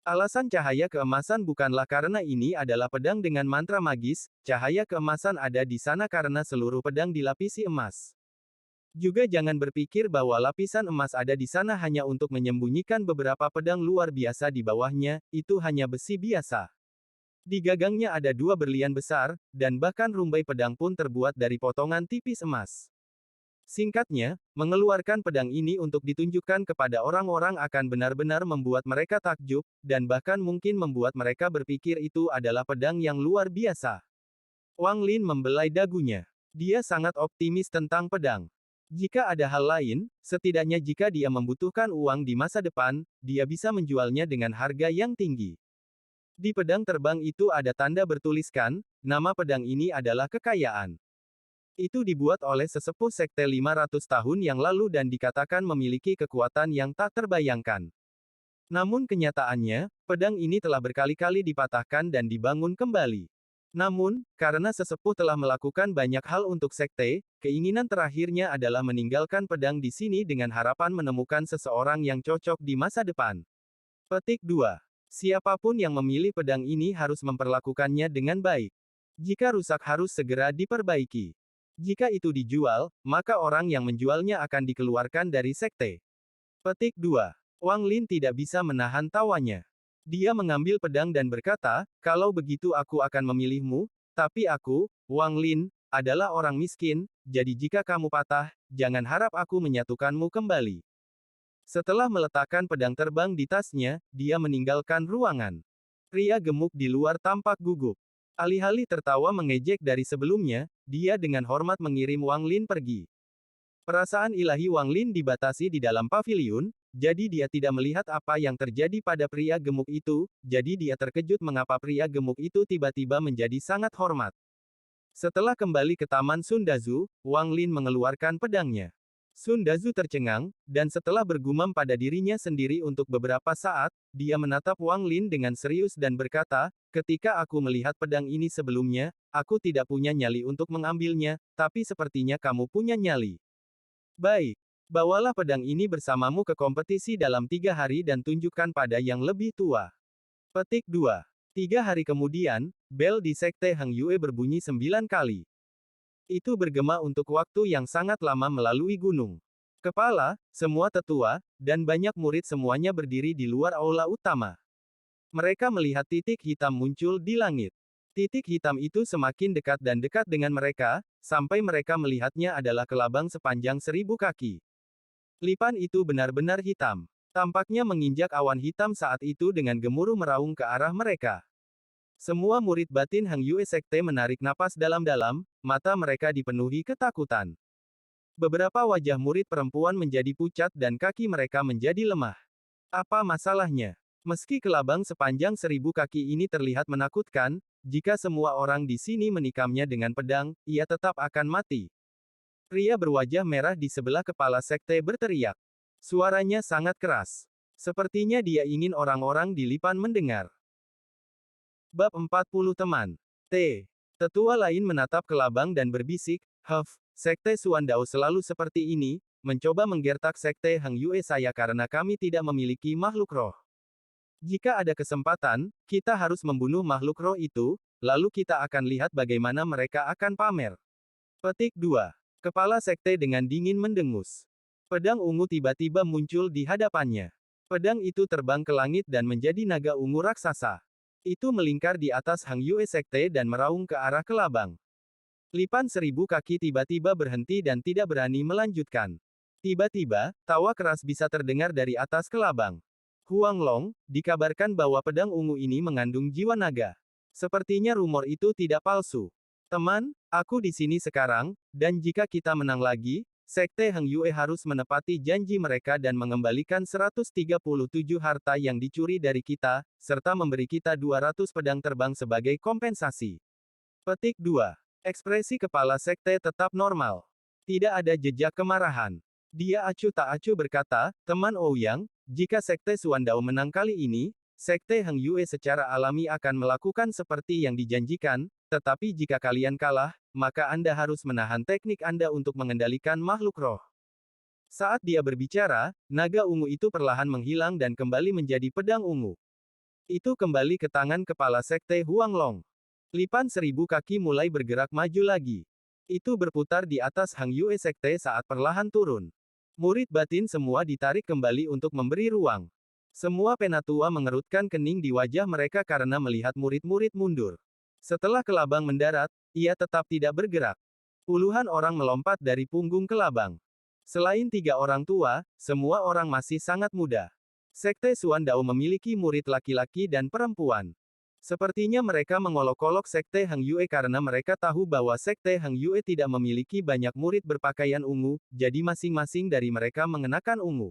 Alasan cahaya keemasan bukanlah karena ini adalah pedang dengan mantra magis, cahaya keemasan ada di sana karena seluruh pedang dilapisi emas. Juga jangan berpikir bahwa lapisan emas ada di sana hanya untuk menyembunyikan beberapa pedang luar biasa di bawahnya, itu hanya besi biasa. Di gagangnya ada 2 berlian besar, dan bahkan rumbai pedang pun terbuat dari potongan tipis emas. Singkatnya, mengeluarkan pedang ini untuk ditunjukkan kepada orang-orang akan benar-benar membuat mereka takjub, dan bahkan mungkin membuat mereka berpikir itu adalah pedang yang luar biasa. Wang Lin membelai dagunya. Dia sangat optimis tentang pedang. Jika ada hal lain, setidaknya jika dia membutuhkan uang di masa depan, dia bisa menjualnya dengan harga yang tinggi. Di pedang terbang itu ada tanda bertuliskan, nama pedang ini adalah kekayaan. Itu dibuat oleh sesepuh sekte 500 tahun yang lalu dan dikatakan memiliki kekuatan yang tak terbayangkan. Namun kenyataannya, pedang ini telah berkali-kali dipatahkan dan dibangun kembali. Namun, karena sesepuh telah melakukan banyak hal untuk sekte, keinginan terakhirnya adalah meninggalkan pedang di sini dengan harapan menemukan seseorang yang cocok di masa depan. Petik 2. Siapapun yang memilih pedang ini harus memperlakukannya dengan baik. Jika rusak harus segera diperbaiki. Jika itu dijual, maka orang yang menjualnya akan dikeluarkan dari sekte. Petik 2. Wang Lin tidak bisa menahan tawanya. Dia mengambil pedang dan berkata, kalau begitu aku akan memilihmu, tapi aku, Wang Lin, adalah orang miskin, jadi jika kamu patah, jangan harap aku menyatukanmu kembali. Setelah meletakkan pedang terbang di tasnya, dia meninggalkan ruangan. Pria gemuk di luar tampak gugup. Alih-alih tertawa mengejek dari sebelumnya, dia dengan hormat mengirim Wang Lin pergi. Perasaan ilahi Wang Lin dibatasi di dalam paviliun, jadi dia tidak melihat apa yang terjadi pada pria gemuk itu, jadi dia terkejut mengapa pria gemuk itu tiba-tiba menjadi sangat hormat. Setelah kembali ke Taman Sundazu, Wang Lin mengeluarkan pedangnya. Sundazu tercengang, dan setelah bergumam pada dirinya sendiri untuk beberapa saat, dia menatap Wang Lin dengan serius dan berkata, ketika aku melihat pedang ini sebelumnya, aku tidak punya nyali untuk mengambilnya, tapi sepertinya kamu punya nyali. Baik. Bawalah pedang ini bersamamu ke kompetisi dalam 3 hari dan tunjukkan pada yang lebih tua. Petik 2. 3 hari kemudian, bel di Sekte Hang Yue berbunyi 9 kali. Itu bergema untuk waktu yang sangat lama melalui gunung. Kepala, semua tetua, dan banyak murid semuanya berdiri di luar aula utama. Mereka melihat titik hitam muncul di langit. Titik hitam itu semakin dekat dan dekat dengan mereka, sampai mereka melihatnya adalah kelabang sepanjang 1000 kaki. Lipan itu benar-benar hitam. Tampaknya menginjak awan hitam saat itu dengan gemuruh meraung ke arah mereka. Semua murid batin Hang Yue Sekte menarik napas dalam-dalam, mata mereka dipenuhi ketakutan. Beberapa wajah murid perempuan menjadi pucat dan kaki mereka menjadi lemah. Apa masalahnya? Meski kelabang sepanjang 1000 kaki ini terlihat menakutkan, jika semua orang di sini menikamnya dengan pedang, ia tetap akan mati. Pria berwajah merah di sebelah kepala sekte berteriak. Suaranya sangat keras. Sepertinya dia ingin orang-orang di Lipan mendengar. Bab 40 Teman. Sekte. Tetua lain menatap ke Labang dan berbisik, Sekte Suandao selalu seperti ini, mencoba menggertak Sekte Hang Yue saya karena kami tidak memiliki makhluk roh. Jika ada kesempatan, kita harus membunuh makhluk roh itu, lalu kita akan lihat bagaimana mereka akan pamer. Petik 2. Kepala Sekte dengan dingin mendengus. Pedang ungu tiba-tiba muncul di hadapannya. Pedang itu terbang ke langit dan menjadi naga ungu raksasa. Itu melingkar di atas Hang Yue Sekte dan meraung ke arah Kelabang. Lipan 1000 kaki tiba-tiba berhenti dan tidak berani melanjutkan. Tiba-tiba, tawa keras bisa terdengar dari atas Kelabang. Huang Long, dikabarkan bahwa pedang ungu ini mengandung jiwa naga. Sepertinya rumor itu tidak palsu. Teman, aku di sini sekarang, dan jika kita menang lagi, Sekte Hang Yue harus menepati janji mereka dan mengembalikan 137 harta yang dicuri dari kita, serta memberi kita 200 pedang terbang sebagai kompensasi. Petik 2. Ekspresi kepala Sekte tetap normal. Tidak ada jejak kemarahan. Dia acuh tak acuh berkata, teman Ouyang, jika Sekte Suandao menang kali ini, Sekte Hang Yue secara alami akan melakukan seperti yang dijanjikan, tetapi jika kalian kalah, maka Anda harus menahan teknik Anda untuk mengendalikan makhluk roh. Saat dia berbicara, naga ungu itu perlahan menghilang dan kembali menjadi pedang ungu. Itu kembali ke tangan kepala Sekte Huang Long. Lipan 1000 kaki mulai bergerak maju lagi. Itu berputar di atas Hang Yue Sekte saat perlahan turun. Murid batin semua ditarik kembali untuk memberi ruang. Semua penatua mengerutkan kening di wajah mereka karena melihat murid-murid mundur. Setelah Kelabang mendarat, ia tetap tidak bergerak. Puluhan orang melompat dari punggung Kelabang. Selain 3 orang tua, semua orang masih sangat muda. Sekte Suandao memiliki murid laki-laki dan perempuan. Sepertinya mereka mengolok-olok Sekte Hang Yue karena mereka tahu bahwa Sekte Hang Yue tidak memiliki banyak murid berpakaian ungu, jadi masing-masing dari mereka mengenakan ungu.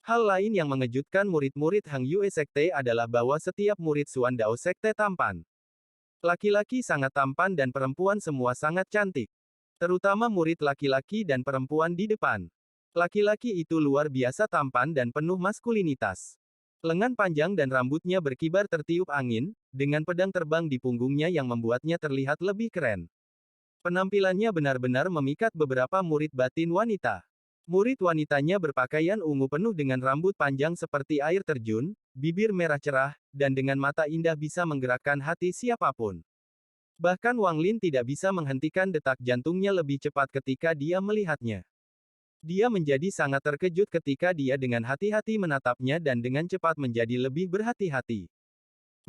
Hal lain yang mengejutkan murid-murid Hang Yue Sekte adalah bahwa setiap murid Suandao Sekte tampan. Laki-laki sangat tampan dan perempuan semua sangat cantik. Terutama murid laki-laki dan perempuan di depan. Laki-laki itu luar biasa tampan dan penuh maskulinitas. Lengan panjang dan rambutnya berkibar tertiup angin, dengan pedang terbang di punggungnya yang membuatnya terlihat lebih keren. Penampilannya benar-benar memikat beberapa murid batin wanita. Murid wanitanya berpakaian ungu penuh dengan rambut panjang seperti air terjun, bibir merah cerah, dan dengan mata indah bisa menggerakkan hati siapapun. Bahkan Wang Lin tidak bisa menghentikan detak jantungnya lebih cepat ketika dia melihatnya. Dia menjadi sangat terkejut ketika dia dengan hati-hati menatapnya dan dengan cepat menjadi lebih berhati-hati.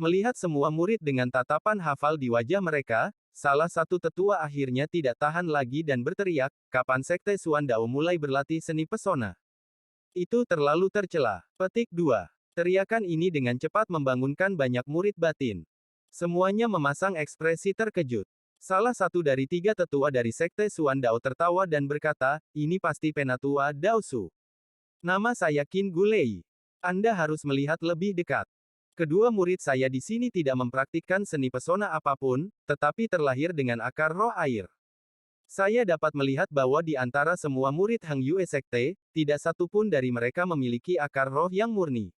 Melihat semua murid dengan tatapan hafal di wajah mereka, salah satu tetua akhirnya tidak tahan lagi dan berteriak, kapan Sekte Suandao mulai berlatih seni pesona? Itu terlalu tercela. Petik 2. Teriakan ini dengan cepat membangunkan banyak murid batin. Semuanya memasang ekspresi terkejut. Salah satu dari 3 tetua dari Sekte Suandao tertawa dan berkata, ini pasti penatua Daosu. Nama saya Qin Gulei. Anda harus melihat lebih dekat. Kedua murid saya di sini tidak mempraktikkan seni pesona apapun, tetapi terlahir dengan akar roh air. Saya dapat melihat bahwa di antara semua murid Hang Yue Sekte, tidak satu pun dari mereka memiliki akar roh yang murni.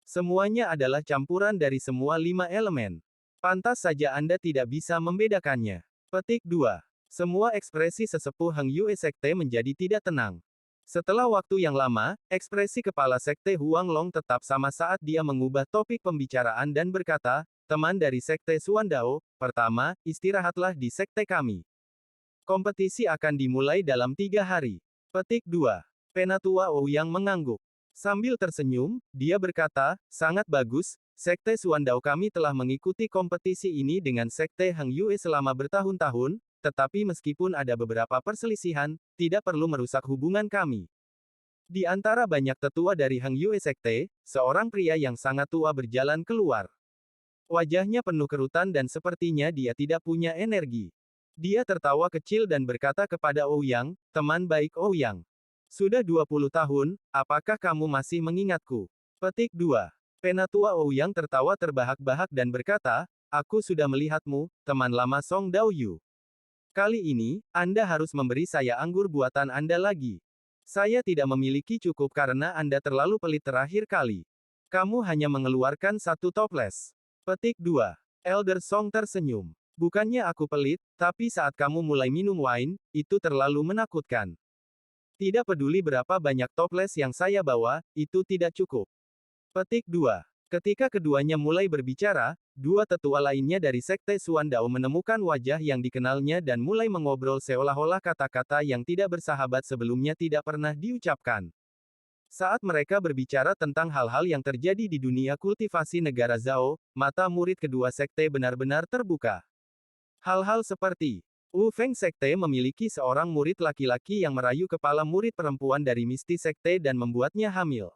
Semuanya adalah campuran dari semua 5 elemen. Pantas saja Anda tidak bisa membedakannya. Petik 2. Semua ekspresi sesepuh Hang Yue Sekte menjadi tidak tenang. Setelah waktu yang lama, ekspresi kepala Sekte Huang Long tetap sama saat dia mengubah topik pembicaraan dan berkata, teman dari Sekte Suandao, pertama, istirahatlah di Sekte kami. Kompetisi akan dimulai dalam 3 hari. Petik 2. Penatua Ouyang mengangguk. Sambil tersenyum, dia berkata, sangat bagus, Sekte Suandao kami telah mengikuti kompetisi ini dengan Sekte Hang Yue selama bertahun-tahun, tetapi meskipun ada beberapa perselisihan, tidak perlu merusak hubungan kami. Di antara banyak tetua dari Hang Yue Sekte, seorang pria yang sangat tua berjalan keluar. Wajahnya penuh kerutan dan sepertinya dia tidak punya energi. Dia tertawa kecil dan berkata kepada Ouyang, teman baik Ouyang. Sudah 20 tahun, apakah kamu masih mengingatku? Petik 2. Penatua Ouyang tertawa terbahak-bahak dan berkata, aku sudah melihatmu, teman lama Song Daoyu. Kali ini, Anda harus memberi saya anggur buatan Anda lagi. Saya tidak memiliki cukup karena Anda terlalu pelit terakhir kali. Kamu hanya mengeluarkan 1 toples. Petik 2. Elder Song tersenyum. Bukannya aku pelit, tapi saat kamu mulai minum wine, itu terlalu menakutkan. Tidak peduli berapa banyak toples yang saya bawa, itu tidak cukup. Petik 2. Ketika keduanya mulai berbicara, dua tetua lainnya dari Sekte Suan Dao menemukan wajah yang dikenalnya dan mulai mengobrol seolah-olah kata-kata yang tidak bersahabat sebelumnya tidak pernah diucapkan. Saat mereka berbicara tentang hal-hal yang terjadi di dunia kultivasi negara Zhao, mata murid kedua sekte benar-benar terbuka. Hal-hal seperti Wu Feng Sekte memiliki seorang murid laki-laki yang merayu kepala murid perempuan dari Misti Sekte dan membuatnya hamil.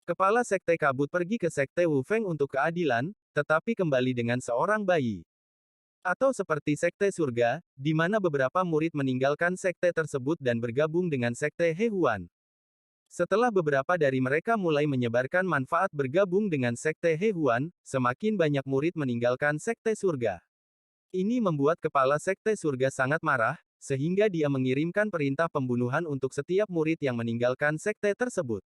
Kepala Sekte Kabut pergi ke Sekte Wu Feng untuk keadilan, tetapi kembali dengan seorang bayi. Atau seperti Sekte Surga, di mana beberapa murid meninggalkan sekte tersebut dan bergabung dengan Sekte He Huan. Setelah beberapa dari mereka mulai menyebarkan manfaat bergabung dengan Sekte He Huan, semakin banyak murid meninggalkan Sekte Surga. Ini membuat kepala Sekte Surga sangat marah, sehingga dia mengirimkan perintah pembunuhan untuk setiap murid yang meninggalkan sekte tersebut.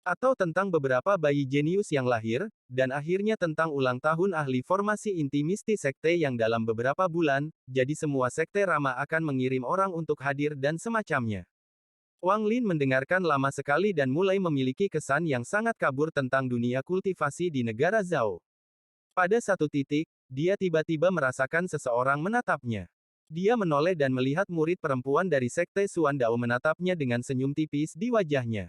Atau tentang beberapa bayi jenius yang lahir, dan akhirnya tentang ulang tahun ahli formasi inti Misti Sekte yang dalam beberapa bulan, jadi semua sekte Rama akan mengirim orang untuk hadir dan semacamnya. Wang Lin mendengarkan lama sekali dan mulai memiliki kesan yang sangat kabur tentang dunia kultivasi di negara Zhao. Pada satu titik, dia tiba-tiba merasakan seseorang menatapnya. Dia menoleh dan melihat murid perempuan dari Sekte Suan Dao menatapnya dengan senyum tipis di wajahnya.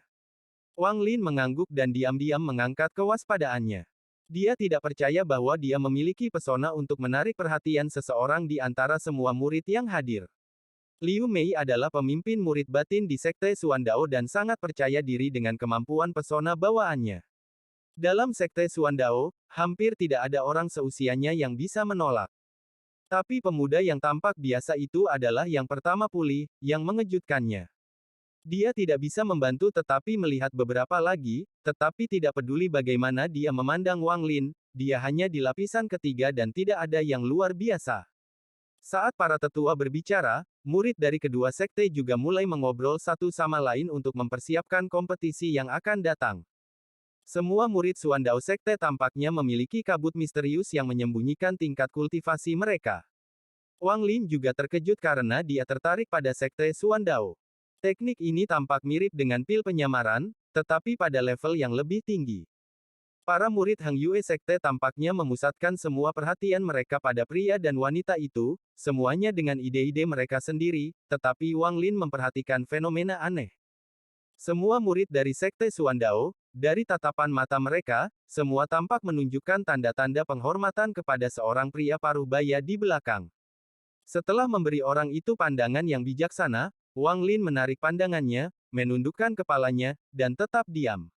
Wang Lin mengangguk dan diam-diam mengangkat kewaspadaannya. Dia tidak percaya bahwa dia memiliki pesona untuk menarik perhatian seseorang di antara semua murid yang hadir. Liu Mei adalah pemimpin murid batin di Sekte Suan Dao dan sangat percaya diri dengan kemampuan pesona bawaannya. Dalam Sekte Suan Dao, hampir tidak ada orang seusianya yang bisa menolak. Tapi pemuda yang tampak biasa itu adalah yang pertama pulih, yang mengejutkannya. Dia tidak bisa membantu tetapi melihat beberapa lagi, tetapi tidak peduli bagaimana dia memandang Wang Lin, dia hanya di lapisan ketiga dan tidak ada yang luar biasa. Saat para tetua berbicara, murid dari kedua sekte juga mulai mengobrol satu sama lain untuk mempersiapkan kompetisi yang akan datang. Semua murid Suan Dao Sekte tampaknya memiliki kabut misterius yang menyembunyikan tingkat kultivasi mereka. Wang Lin juga terkejut karena dia tertarik pada Sekte Suan Dao. Teknik ini tampak mirip dengan pil penyamaran, tetapi pada level yang lebih tinggi. Para murid Hang Yue Sekte tampaknya memusatkan semua perhatian mereka pada pria dan wanita itu, semuanya dengan ide-ide mereka sendiri, tetapi Wang Lin memperhatikan fenomena aneh. Semua murid dari Sekte Suan Dao, dari tatapan mata mereka, semua tampak menunjukkan tanda-tanda penghormatan kepada seorang pria paruh baya di belakang. Setelah memberi orang itu pandangan yang bijaksana, Wang Lin menarik pandangannya, menundukkan kepalanya, dan tetap diam.